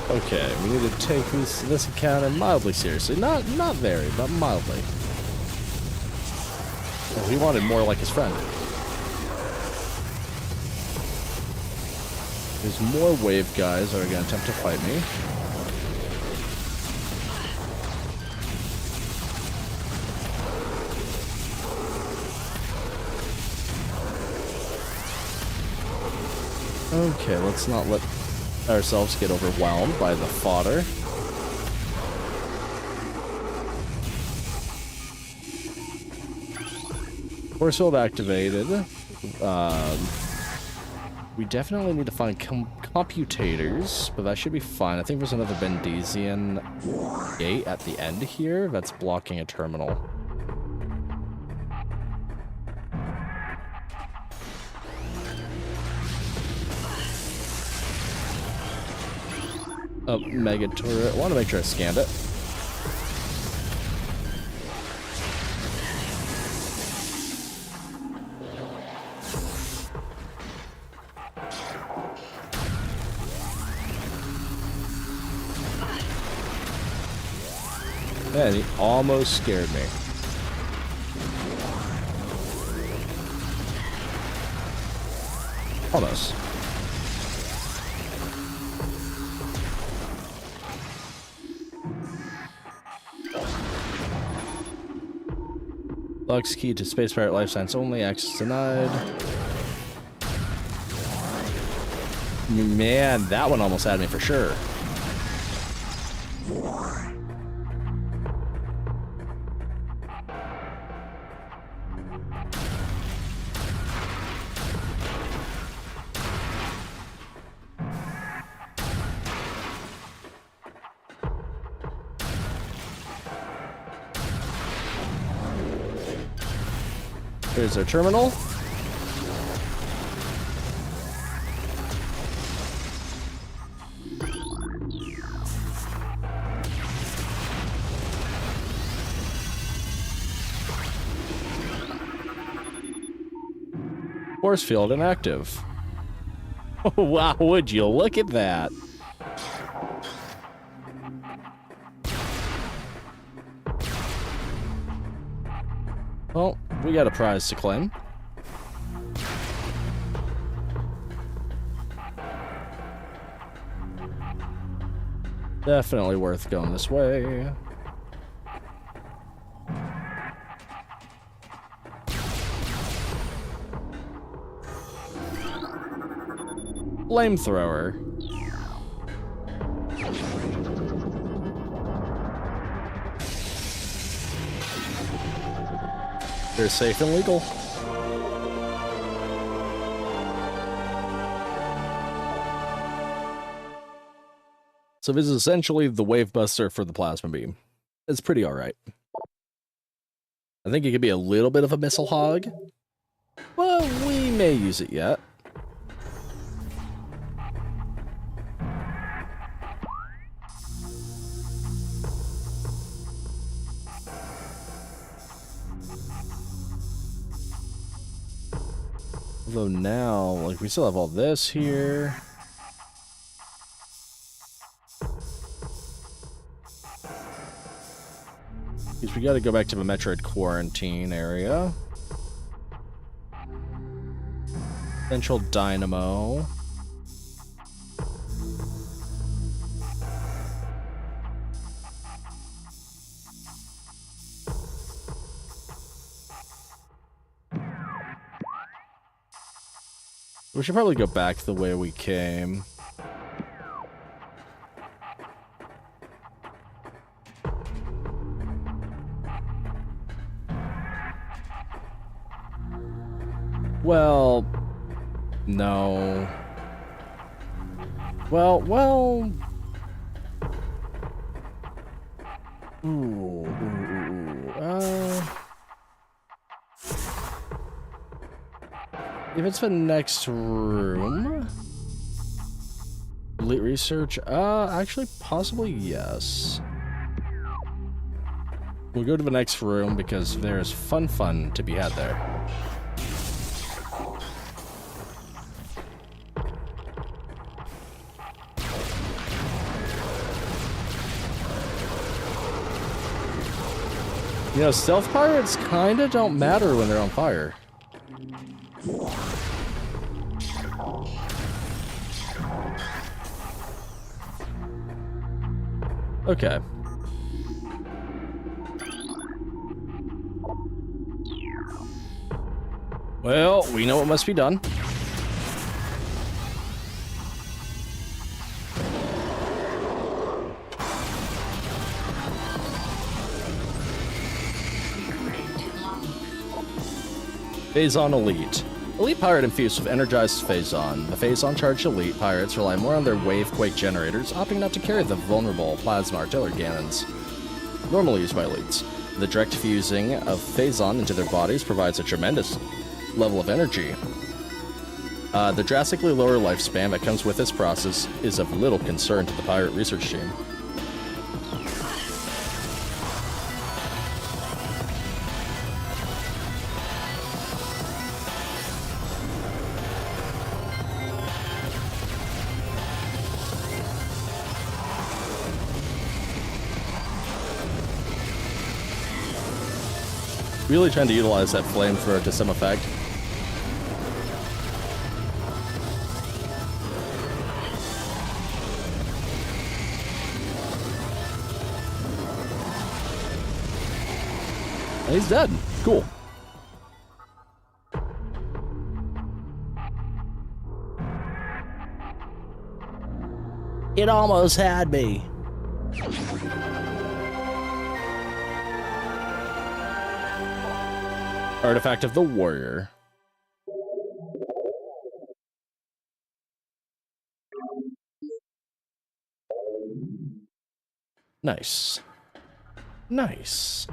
Okay, we need to take this encounter mildly seriously. Not very, but mildly. Oh, he wanted more like his friend. There's more wave guys that are going to attempt to fight me. Okay, let's not let ourselves get overwhelmed by the fodder. Force field activated. We definitely need to find computators, but that should be fine. I think there's another Bendesian gate at the end here that's blocking a terminal. Oh, mega turret. I want to make sure I scanned it. Man, he almost scared me. Almost. Lux key to space pirate life science only. Access denied. Man, that one almost had me for sure. Here's our terminal. Force field inactive. Oh, wow, would you look at that? Well, we got a prize to claim. Definitely worth going this way. Flamethrower. They're safe and legal. So this is essentially the wave buster for the plasma beam. It's pretty alright. I think it could be a little bit of a missile hog, but we may use it yet. Although now, like, we still have all this here. Because we gotta go back to the Metroid quarantine area. Central Dynamo. We should probably go back the way we came. Well, no. Well. Ooh. If it's the next room, elite research. Actually, possibly yes. We'll go to the next room because there's fun to be had there. You know, stealth pirates kinda don't matter when they're on fire. Okay. Well, we know what must be done. Phazon Elite. Elite pirate infused with energized Phazon. The Phazon charged elite pirates rely more on their wavequake generators, opting not to carry the vulnerable plasma artillery cannons normally used by elites. The direct fusing of Phazon into their bodies provides a tremendous level of energy. The drastically lower lifespan that comes with this process is of little concern to the pirate research team. Really trying to utilize that flamethrower to some effect. He's dead. Cool. It almost had me. Artifact of the Warrior. Nice. Nice.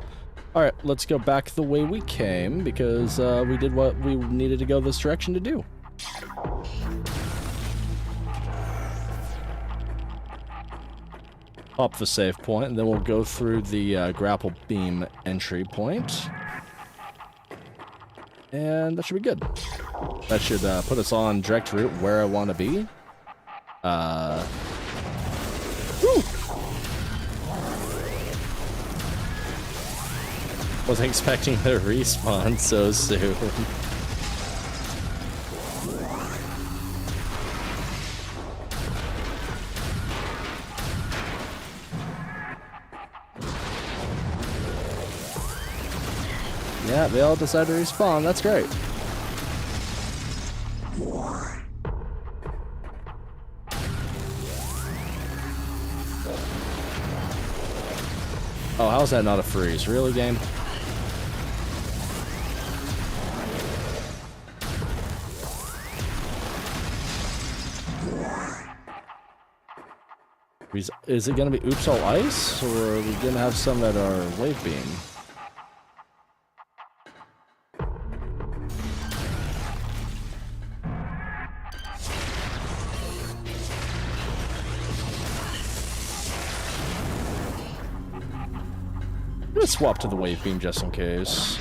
Alright, let's go back the way we came, because we did what we needed to go this direction to do. Pop the save point, and then we'll go through the grapple beam entry point. And that should be good. That should put us on direct route where I want to be. Woo! Wasn't expecting to respawn so soon. Yeah, they all decided to respawn. That's great. Oh, how's that not a freeze? Really, game? Is it going to be oops all ice, or are we going to have some that are wave beam? I'm going to swap to the wave beam just in case.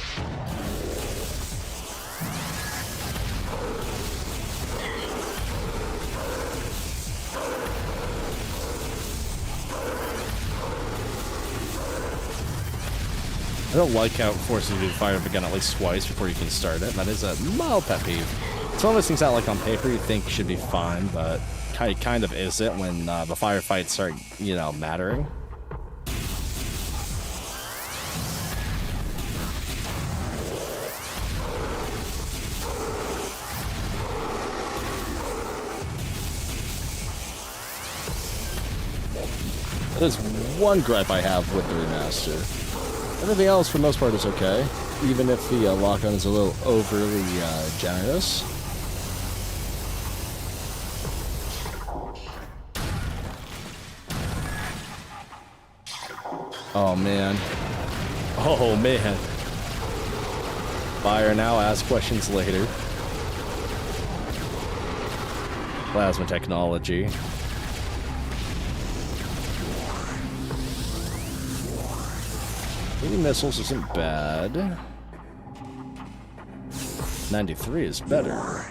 I don't like how it forces you to fire the gun at least twice before you can start it. That is a mild pet peeve. It's one of those things that, like, on paper you think should be fine, but kind of isn't when the firefights start, you know, mattering. That is one gripe I have with the remaster. Everything else, for the most part, is okay. Even if the lock-on is a little overly generous. Oh, man. Oh, man. Fire now, ask questions later. Plasma technology. Maybe missiles isn't bad. 93 is better.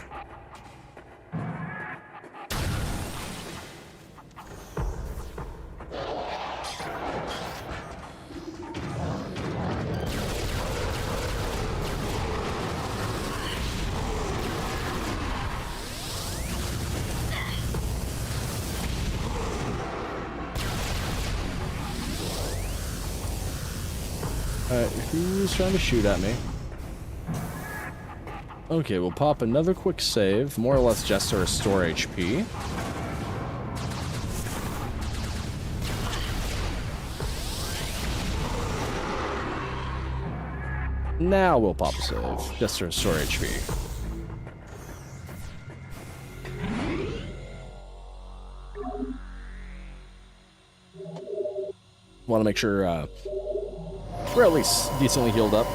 Alright, who's trying to shoot at me? Okay, we'll pop another quick save, more or less just to restore HP. Now we'll pop a save, just to restore HP. Want to make sure we're at least decently healed up.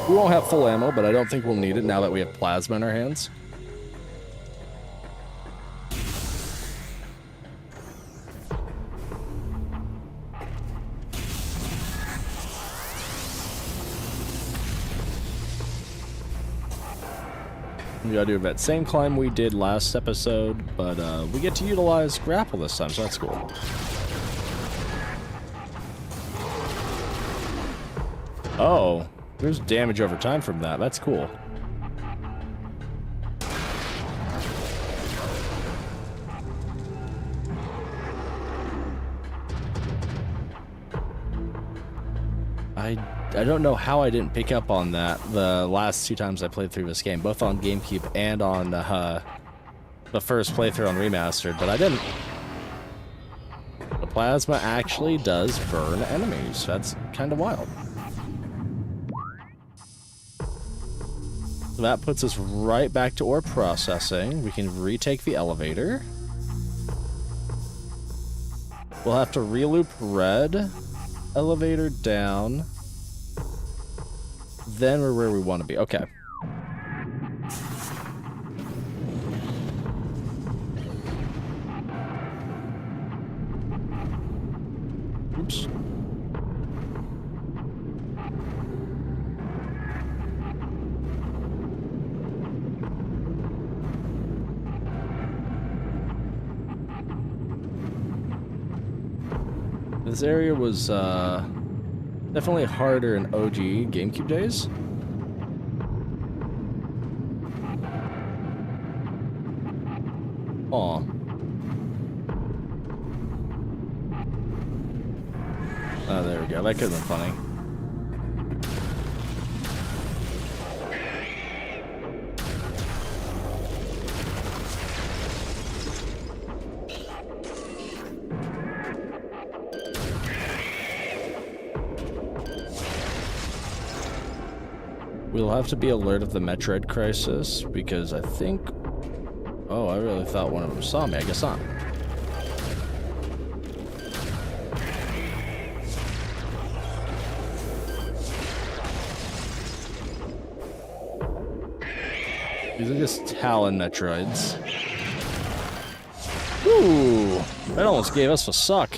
We won't have full ammo, but I don't think we'll need it now that we have plasma in our hands. We gotta do that same climb we did last episode, but we get to utilize grapple this time, so that's cool. Oh, there's damage over time from that. That's cool. I don't know how I didn't pick up on that the last 2 times I played through this game, both on GameCube and on the first playthrough on Remastered, but I didn't. The plasma actually does burn enemies. That's kind of wild. So that puts us right back to ore processing. We can retake the elevator. We'll have to re-loop red, elevator down. Then we're where we want to be. Okay. Oops. This area was definitely harder in OG GameCube days. Aw. Oh, there we go. That could have been funny. We'll have to be alert of the Metroid crisis, because I think... Oh, I really thought one of them saw me. I guess not. These are just Talon Metroids. Ooh! That almost gave us a suck.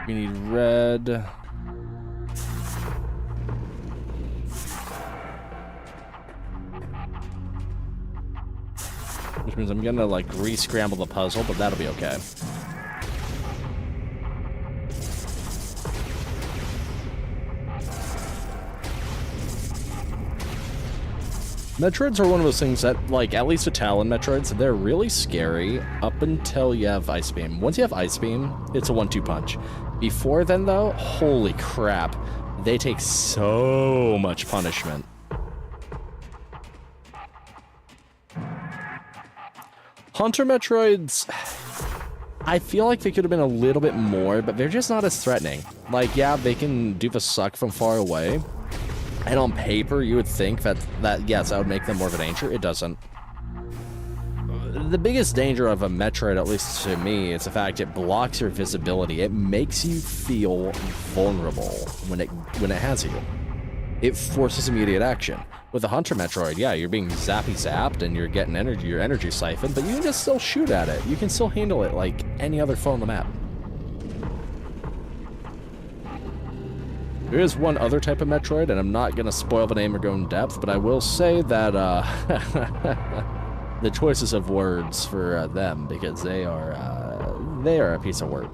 We need red. Which means I'm gonna like re-scramble the puzzle, but that'll be okay. Metroids are one of those things that, like, at least with Talon Metroids, they're really scary up until you have Ice Beam. Once you have Ice Beam, it's a 1-2 punch. Before then, though, holy crap, they take so much punishment. Hunter Metroids, I feel like they could have been a little bit more, but they're just not as threatening. Like, yeah, they can do the suck from far away. And on paper, you would think that yes, that would make them more of a danger. It doesn't. The biggest danger of a Metroid, at least to me, is the fact it blocks your visibility. It makes you feel vulnerable when it has you. It forces immediate action. With a Hunter Metroid, yeah, you're being zapped and you're getting your energy siphoned, but you can just still shoot at it. You can still handle it like any other foe on the map. There is one other type of Metroid, and I'm not going to spoil the name or go in depth, but I will say that the choices of words for them, because they are a piece of work.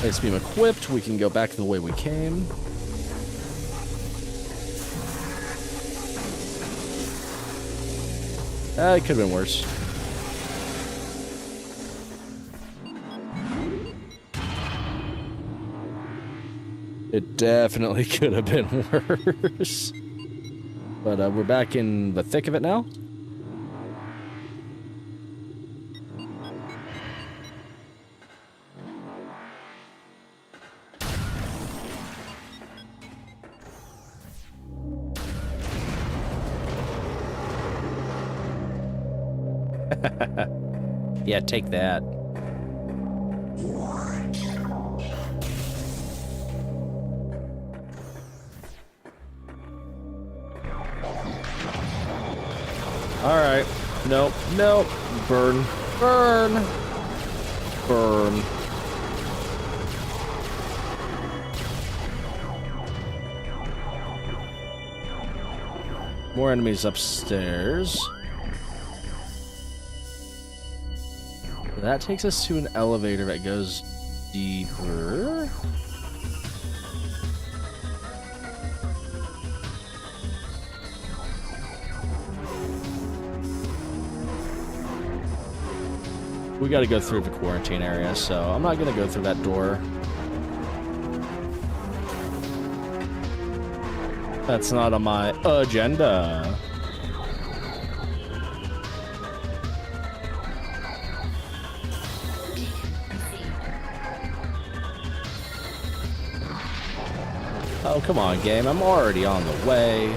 Ice beam equipped, we can go back the way we came. It could have been worse. It definitely could have been worse. But we're back in the thick of it now. Yeah, take that. Alright. Nope. Nope. Burn. Burn. Burn. More enemies upstairs. That takes us to an elevator that goes deeper. We gotta go through the quarantine area, so I'm not gonna go through that door. That's not on my agenda. Oh, come on, game. I'm already on the way.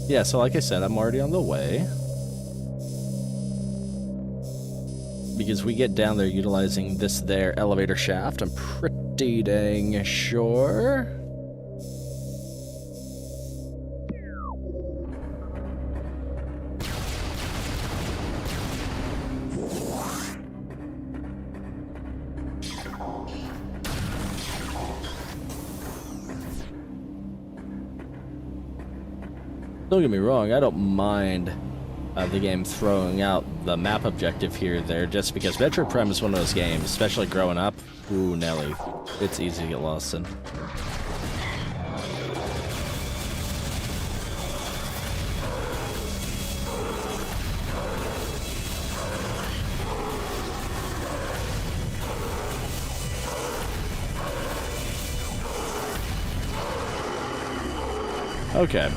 Yeah, so like I said, I'm already on the way. Because we get down there utilizing this there elevator shaft, I'm pretty dang sure. Don't get me wrong, I don't mind the game throwing out the map objective here or there, just because Metroid Prime is one of those games, especially growing up. Ooh, Nelly. It's easy to get lost in. Okay.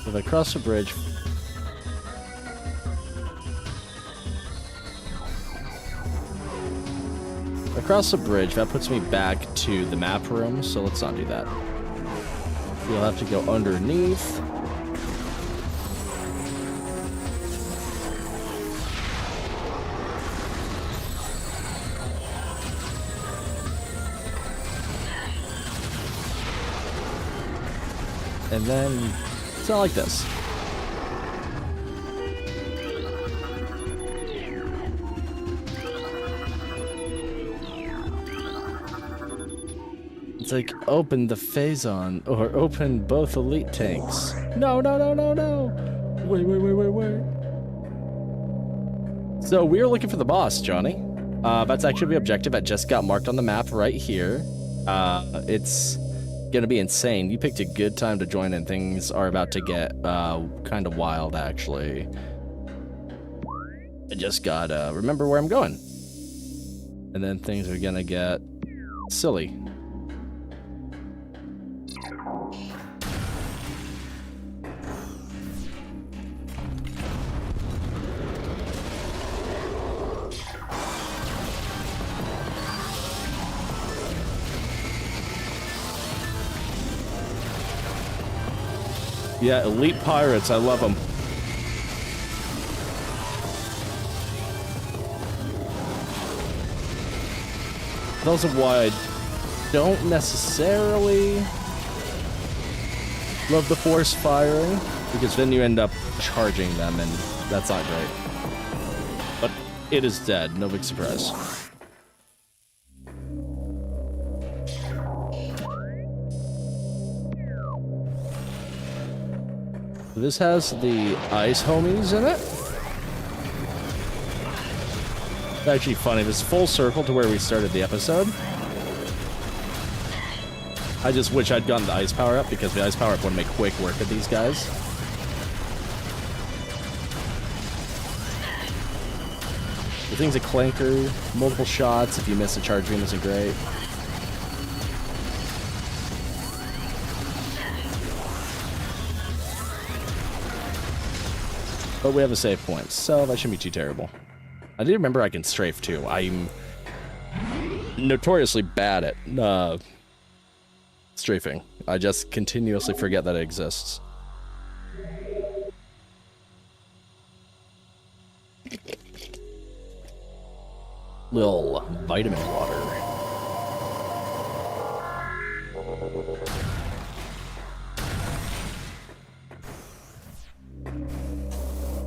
If I cross the bridge... Across the bridge, that puts me back to the map room, so let's not do that. We'll have to go underneath. And then... It's not like this. It's like, open the Phazon, or open both elite tanks. No, no, no, no, no! Wait, wait, wait, wait, wait. So, we're looking for the boss, Johnny. That's actually the objective that just got marked on the map right here. It's gonna be insane. You picked a good time to join, and things are about to get kind of wild, actually. I just gotta remember where I'm going. And then things are gonna get silly. Yeah, elite pirates, I love them. Those are why I don't necessarily love the force firing, because then you end up charging them, and that's not great. But it is dead, no big surprise. This has the ice homies in it. It's actually funny, this is full circle to where we started the episode. I just wish I'd gotten the ice power up, because the ice power up would make quick work of these guys. The thing's a clanker, multiple shots, if you miss a charge beam isn't great. But we have a save point, so that shouldn't be too terrible. I do remember I can strafe too. I'm notoriously bad at strafing. I just continuously forget that it exists. Little vitamin water.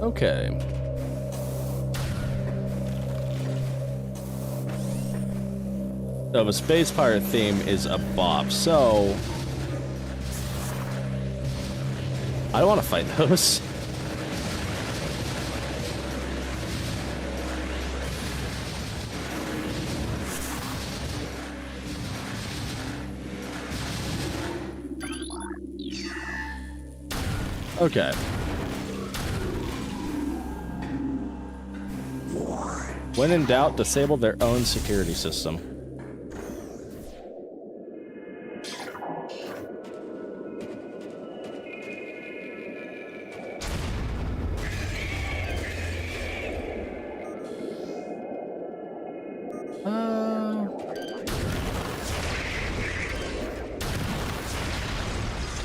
Okay. So the space pirate theme is a bop, so I don't want to fight those. Okay. When in doubt, disable their own security system.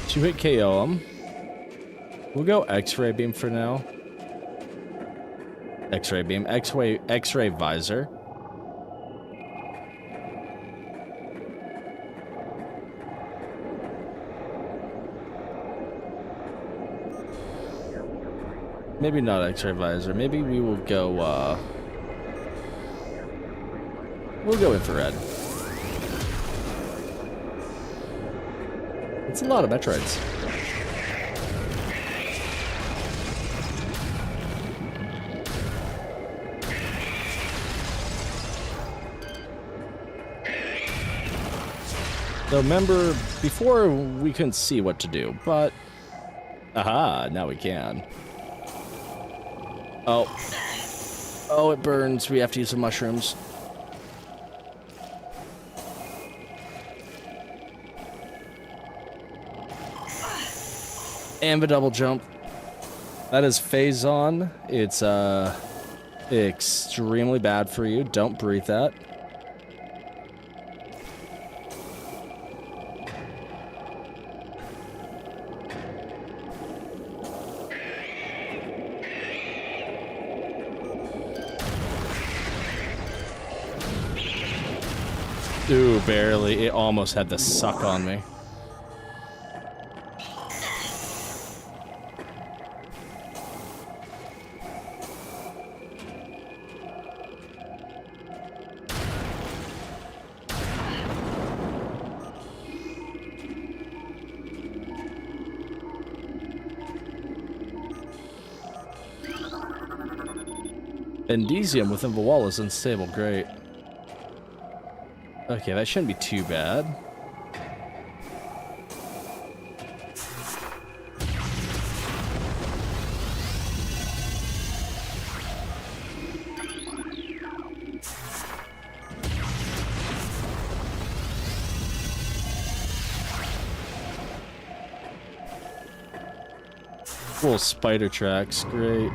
Two-hit KO them. We'll go X-ray beam for now. X-ray beam, X-ray visor. Maybe not X-ray visor. Maybe we will go. We'll go infrared. It's a lot of Metroids. So remember, before we couldn't see what to do, but... Aha, now we can. Oh. Oh, it burns. We have to use some mushrooms. And the double jump. That is Phazon. It's, extremely bad for you. Don't breathe that. Ooh, barely. It almost had the suck on me. Endesium within the wall is unstable. Great. Okay, that shouldn't be too bad. Cool spider tracks, great.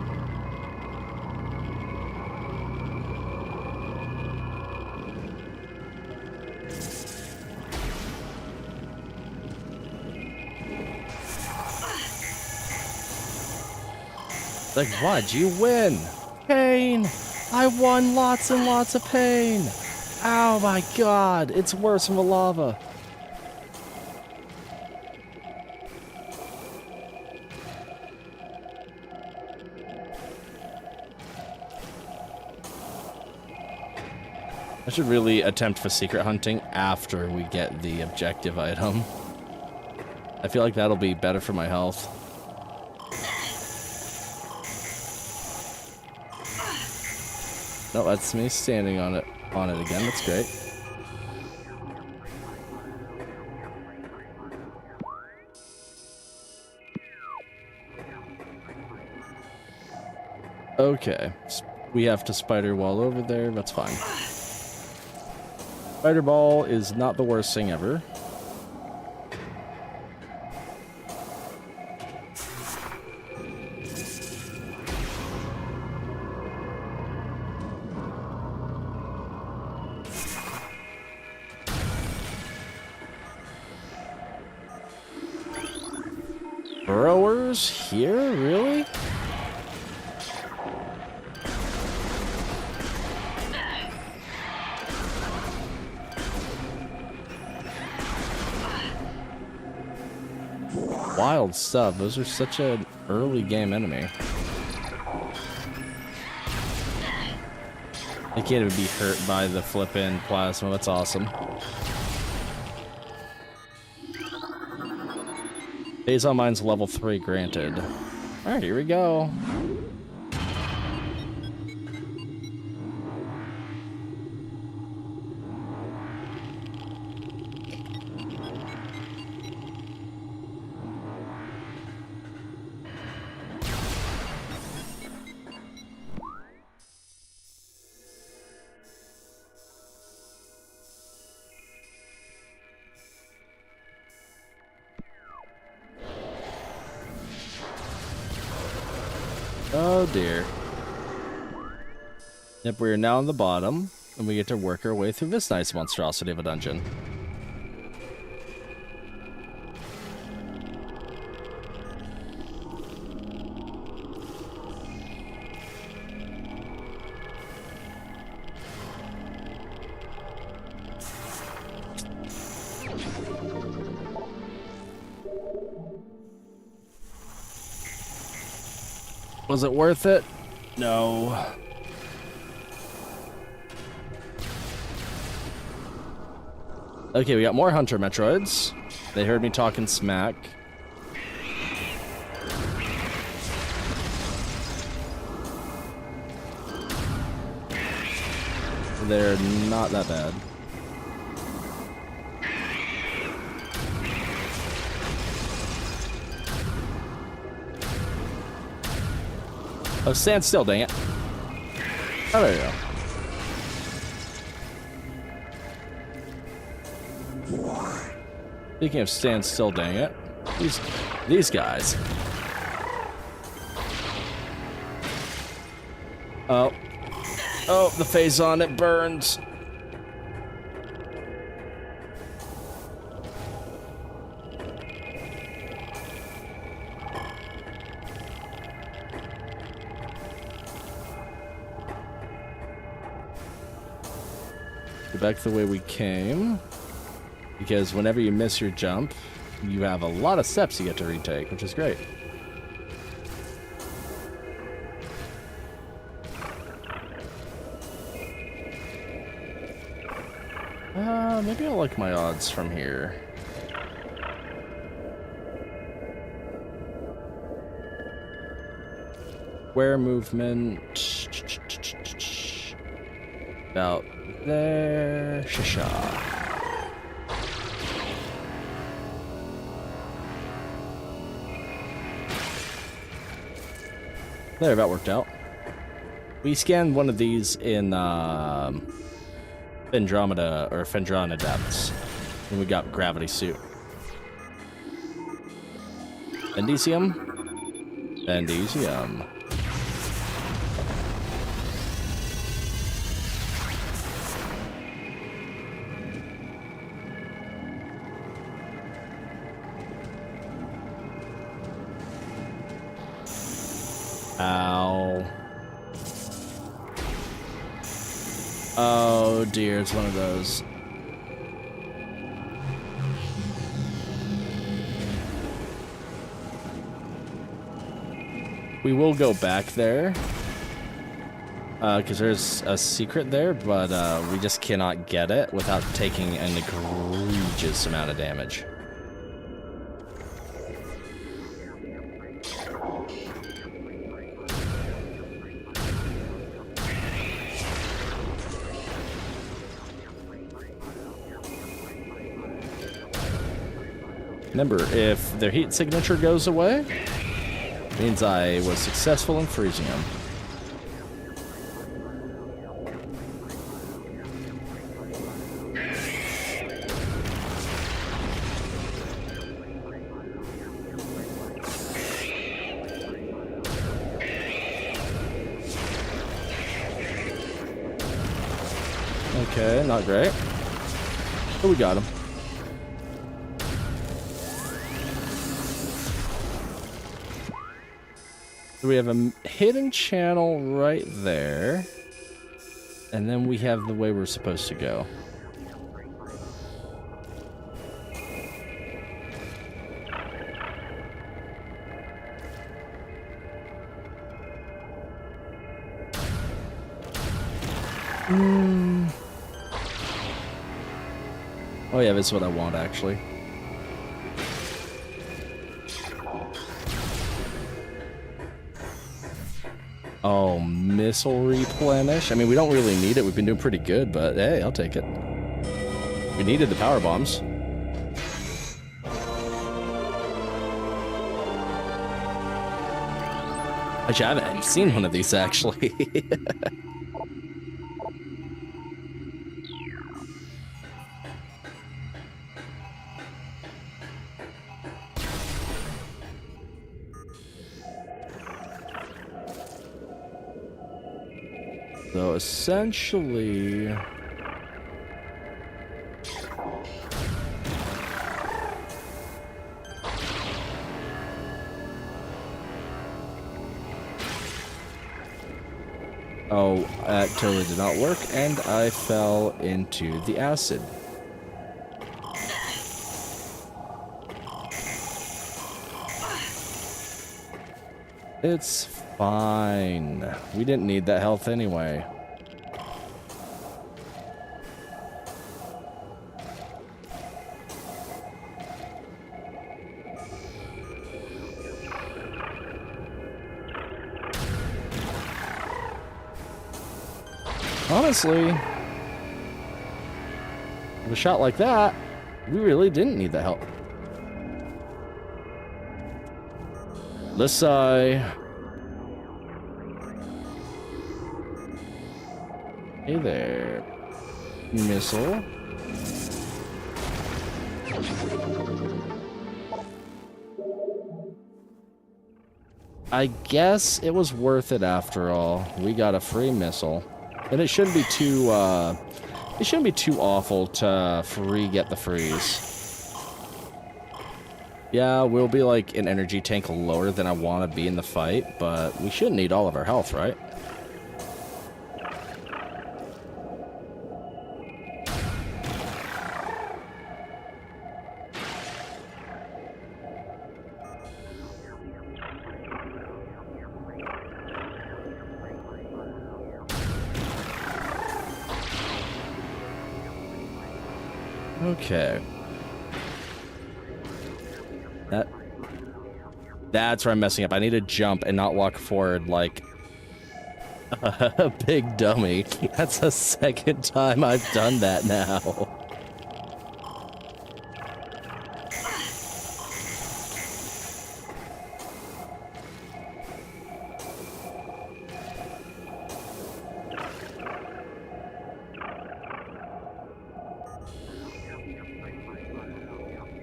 Like, why'd you win? Pain! I won lots and lots of pain! Oh my god, it's worse than the lava. I should really attempt for secret hunting after we get the objective item. I feel like that'll be better for my health. No, that's me standing on it again. That's great. Okay, we have to spider wall over there. That's fine. Spider ball is not the worst thing ever. Burrowers here? Really? Wild stuff. Those are such an early game enemy. They can't even be hurt by the flippin' plasma. That's awesome. Phazon mine's level 3 granted. Alright, here we go. Oh dear. Yep, we are now on the bottom, and we get to work our way through this nice monstrosity of a dungeon. Was it worth it? No. Okay, we got more Hunter Metroids. They heard me talking smack. They're not that bad. Oh, stand still, dang it. Oh, there you go. Speaking of stand still, dang it. These guys. Oh. Oh, the Phazon, it burns. Go back the way we came, because whenever you miss your jump, you have a lot of steps you get to retake, which is great. Maybe I'll like my odds from here. Square movement. About there. Shisha. There, that worked out. We scanned one of these in Phendrana depths, and we got gravity suit. Endesium. Endesium. Ow. Oh dear, it's one of those. We will go back there, because there's a secret there, but we just cannot get it without taking an egregious amount of damage. Remember, if their heat signature goes away, it means I was successful in freezing them. Okay, not great. But we got him. So we have a hidden channel right there. And then we have the way we're supposed to go. Oh yeah, this is what I want actually. Oh, missile replenish. I mean, we don't really need it. We've been doing pretty good, but hey, I'll take it. We needed the power bombs. Actually, I haven't seen one of these, actually. So essentially, oh, that totally did not work, and I fell into the acid. It's fine. We didn't need that health anyway. Honestly, with a shot like that, we really didn't need that help. This side. Hey there, missile. I guess it was worth it after all. We got a free missile. And it shouldn't be too awful to get the freeze. Yeah, we'll be like an energy tank lower than I want to be in the fight, but we shouldn't need all of our health, right? Okay. That's where I'm messing up. I need to jump and not walk forward like A big dummy. That's the second time I've done that now.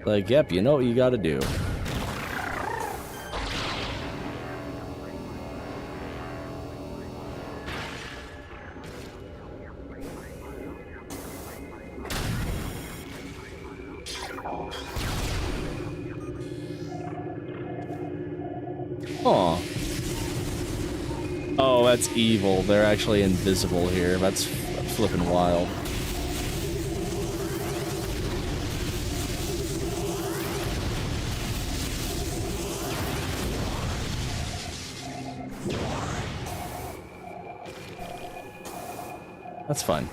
Like, yep, you know what you gotta do. Aw. Oh, that's evil. They're actually invisible here. That's flippin' wild. That's fine.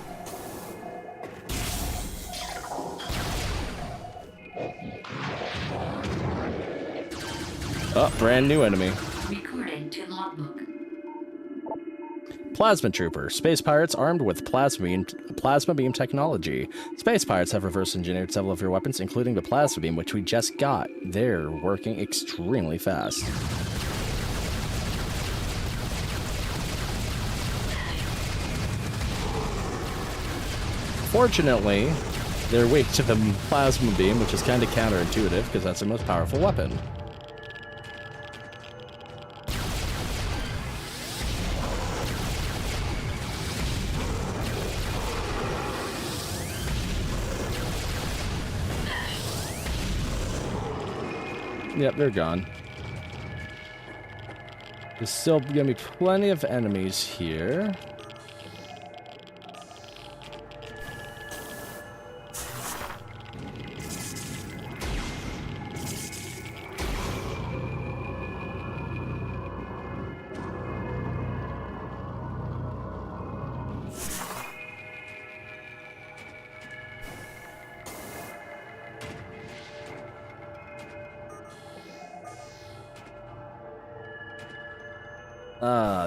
Oh, brand new enemy. Recording to logbook. Plasma Trooper. Space pirates armed with plasma beam technology. Space pirates have reverse engineered several of your weapons, including the plasma beam, which we just got. They're working extremely fast. Fortunately, they're weak to the plasma beam, which is kind of counterintuitive because that's their most powerful weapon. Yep, they're gone. There's still gonna be plenty of enemies here.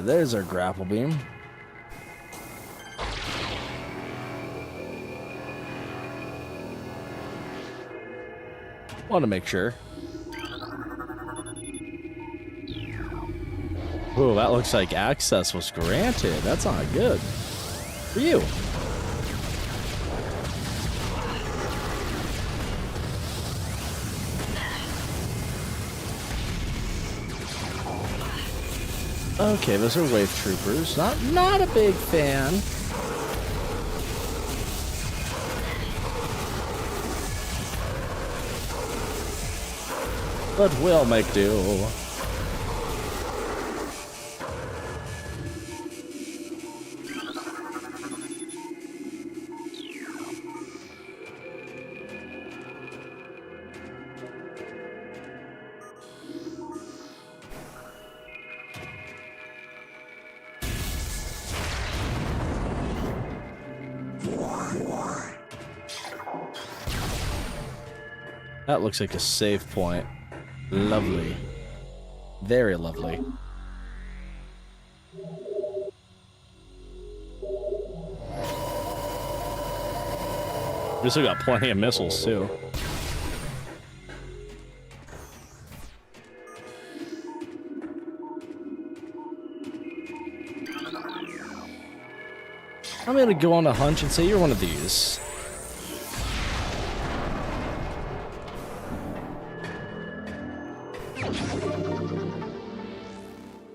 There's our grapple beam. Want to make sure. Ooh, that looks like access was granted. That's not good. For you. Okay, those are wave troopers. Not a big fan. But we'll make do. That looks like a save point. Lovely. Very lovely. We still got plenty of missiles, too. I'm gonna go on a hunch and say you're one of these.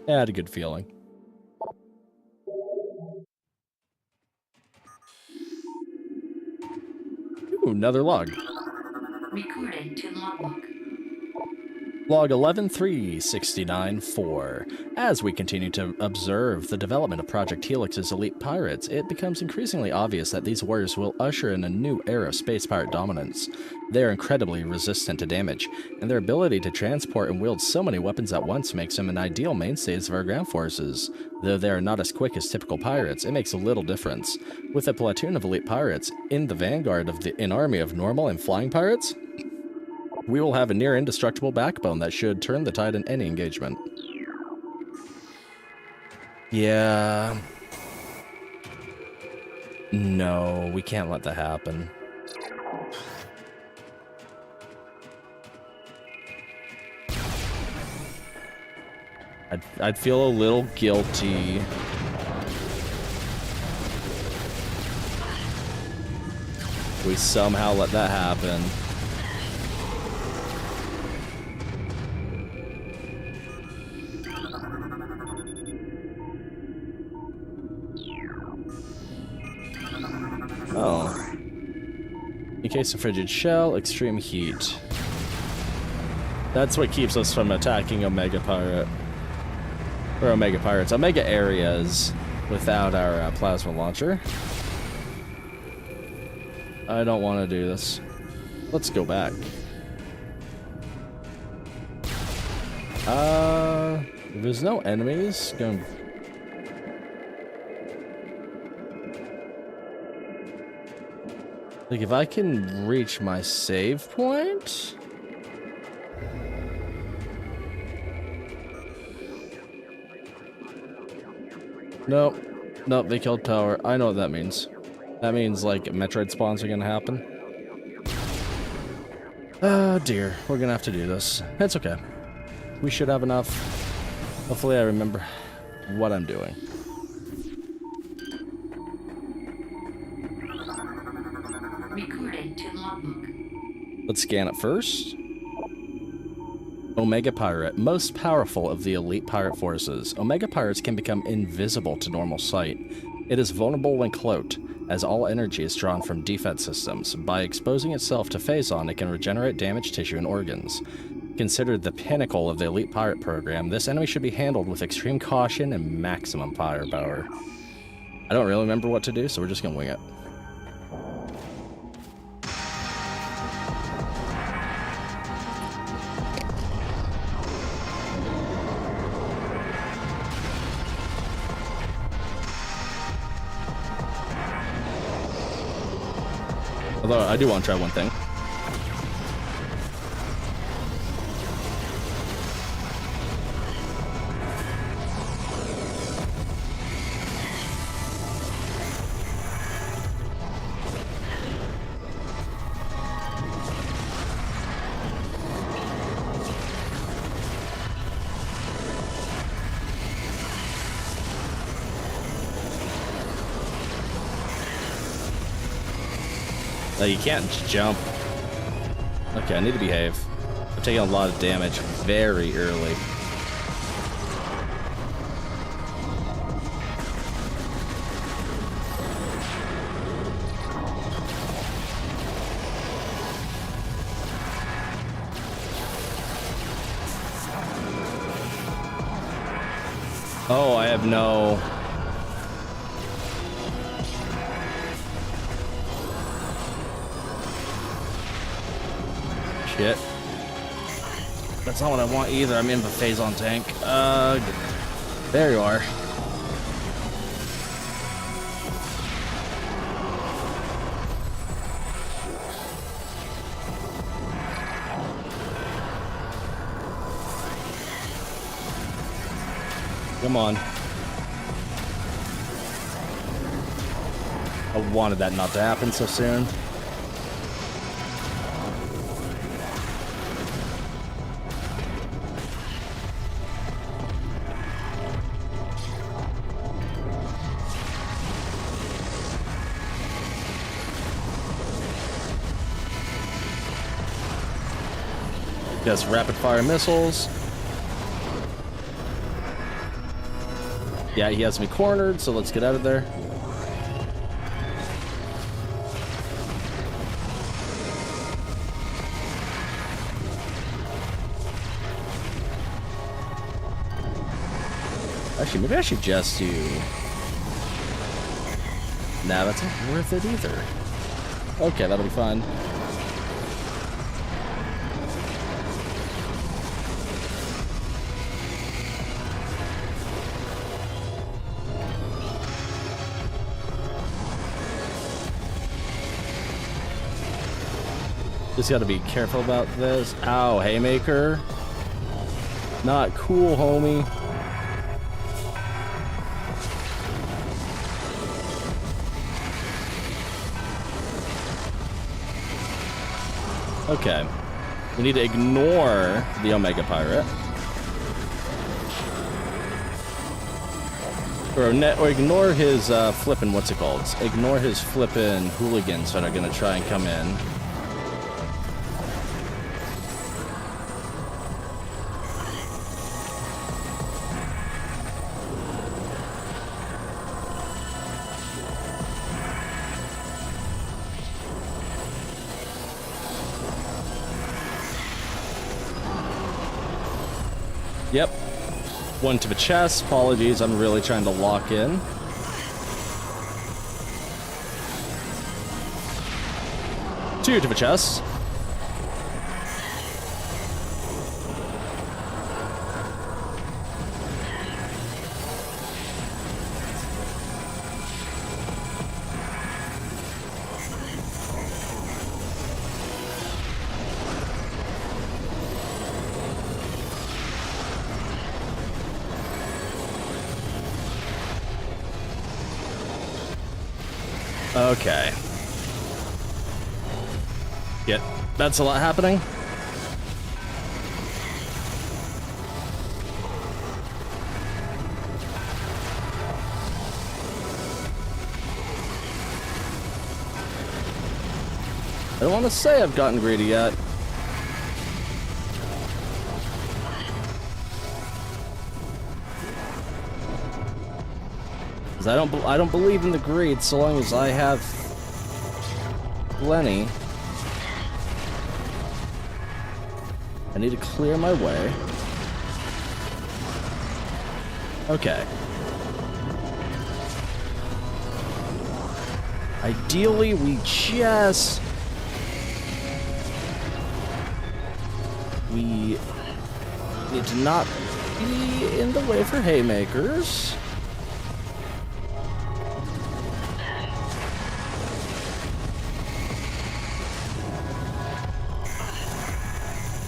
I had a good feeling. Ooh, another log. Recording to logbook. Log 11-3-69-4. As we continue to observe the development of Project Helix's elite pirates, it becomes increasingly obvious that these warriors will usher in a new era of space pirate dominance. They are incredibly resistant to damage, and their ability to transport and wield so many weapons at once makes them an ideal mainstays of our ground forces. Though they are not as quick as typical pirates, it makes a little difference. With a platoon of elite pirates in the vanguard of an army of normal and flying pirates, we will have a near indestructible backbone that should turn the tide in any engagement. Yeah. No, we can't let that happen. I'd feel a little guilty. We somehow let that happen. Oh. In case of frigid shell, extreme heat. That's what keeps us from attacking Omega Pirate. Or Omega Pirates. Omega areas without our plasma launcher. I don't want to do this. Let's go back. There's no enemies going. Like, if I can reach my save point? Nope. Nope, they killed power. I know what that means. That means, like, Metroid spawns are gonna happen. Oh, dear. We're gonna have to do this. It's okay. We should have enough. Hopefully I remember what I'm doing. Recorded to logbook. Let's scan it first. Omega Pirate, most powerful of the elite pirate forces. Omega Pirates can become invisible to normal sight. It is vulnerable when cloaked, as all energy is drawn from defense systems. By exposing itself to Phazon, it can regenerate damaged tissue and organs. Considered the pinnacle of the elite pirate program, this enemy should be handled with extreme caution and maximum firepower. I don't really remember what to do, so we're just gonna wing it. Although, I do want to try one thing. You can't jump. Okay, I need to behave. I'm taking a lot of damage very early. Oh, I have no... Shit. That's not what I want either. I'm in the Phazon tank. There you are. Come on. I wanted that not to happen so soon. Yes, rapid fire missiles. Yeah, he has me cornered, so let's get out of there. Actually, maybe I should just do... Nah, that's not worth it either. Okay, that'll be fine. Just gotta be careful about this. Ow, haymaker. Not cool, homie. Okay. We need to ignore the Omega Pirate. Or ignore his flippin' what's it called? Ignore his flippin' hooligans that are gonna try and come in. Yep. One to the chest. Apologies, I'm really trying to lock in. Two to the chest. Okay. Yep, that's a lot happening. I don't want to say I've gotten greedy yet. I don't believe in the greed so long as I have plenty. I need to clear my way. Okay. Ideally, we just... We need to not be in the way for haymakers.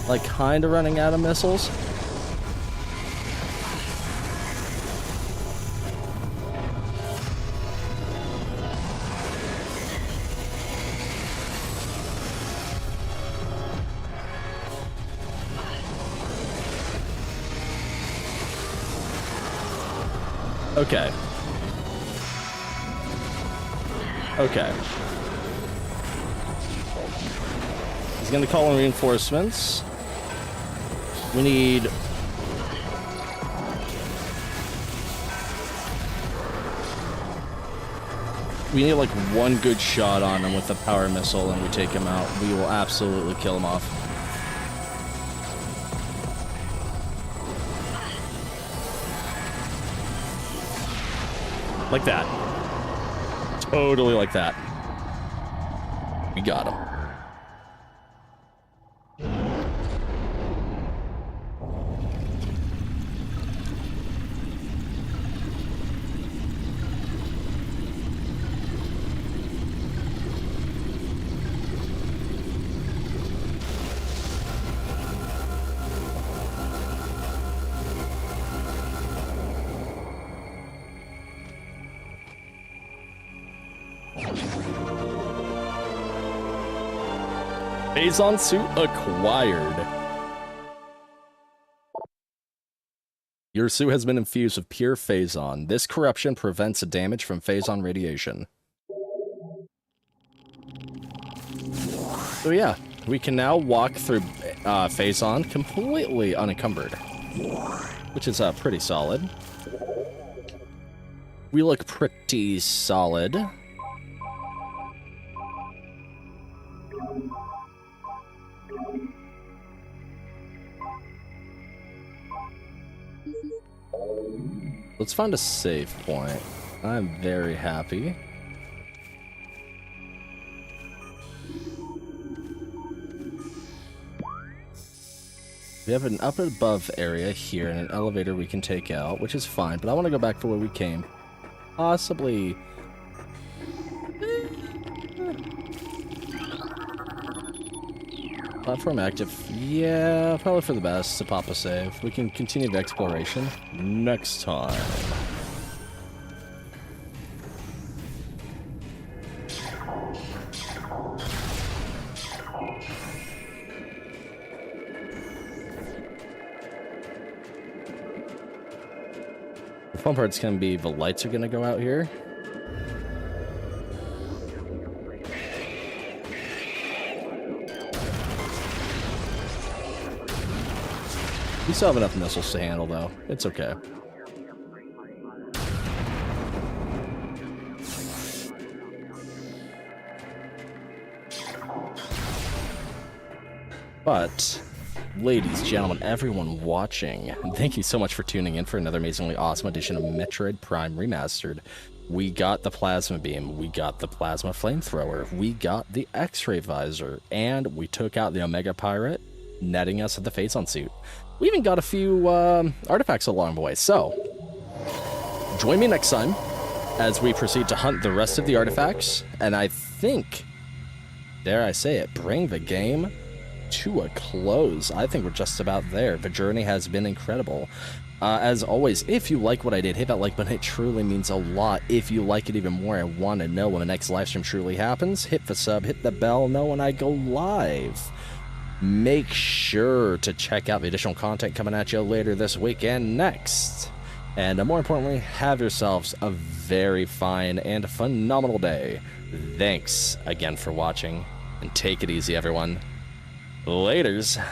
Like, kinda running out of missiles. Okay. Okay. He's gonna call in reinforcements. We need... We need like one good shot on him with a power missile and we take him out. We will absolutely kill him off. Like that. Totally like that. We got him. Phazon suit acquired. Your suit has been infused with pure Phazon. This corruption prevents damage from Phazon radiation. So yeah, we can now walk through Phazon completely unencumbered, which is pretty solid. We look pretty solid. Let's find a save point. I'm very happy. We have an up and above area here and an elevator we can take out, which is fine, but I want to go back to where we came. Possibly... Platform active. Yeah, probably for the best to pop a save. We can continue the exploration next time. The fun part's gonna be the lights are gonna go out here. We still have enough missiles to handle, though. It's okay. But, ladies, gentlemen, everyone watching, thank you so much for tuning in for another amazingly awesome edition of Metroid Prime Remastered. We got the plasma beam, we got the plasma flamethrower, we got the X-ray visor, and we took out the Omega Pirate, netting us at the Phason suit. We even got a few artifacts along the way, so join me next time as we proceed to hunt the rest of the artifacts, and I think, dare I say it, bring the game to a close. I think we're just about there. The journey has been incredible. As always, if you like what I did, hit that like button. It truly means a lot. If you like it even more and want to know when the next live stream truly happens, hit the sub, hit the bell, know when I go live. Make sure to check out the additional content coming at you later this week and next. And more importantly, have yourselves a very fine and phenomenal day. Thanks again for watching, and take it easy, everyone. Laters.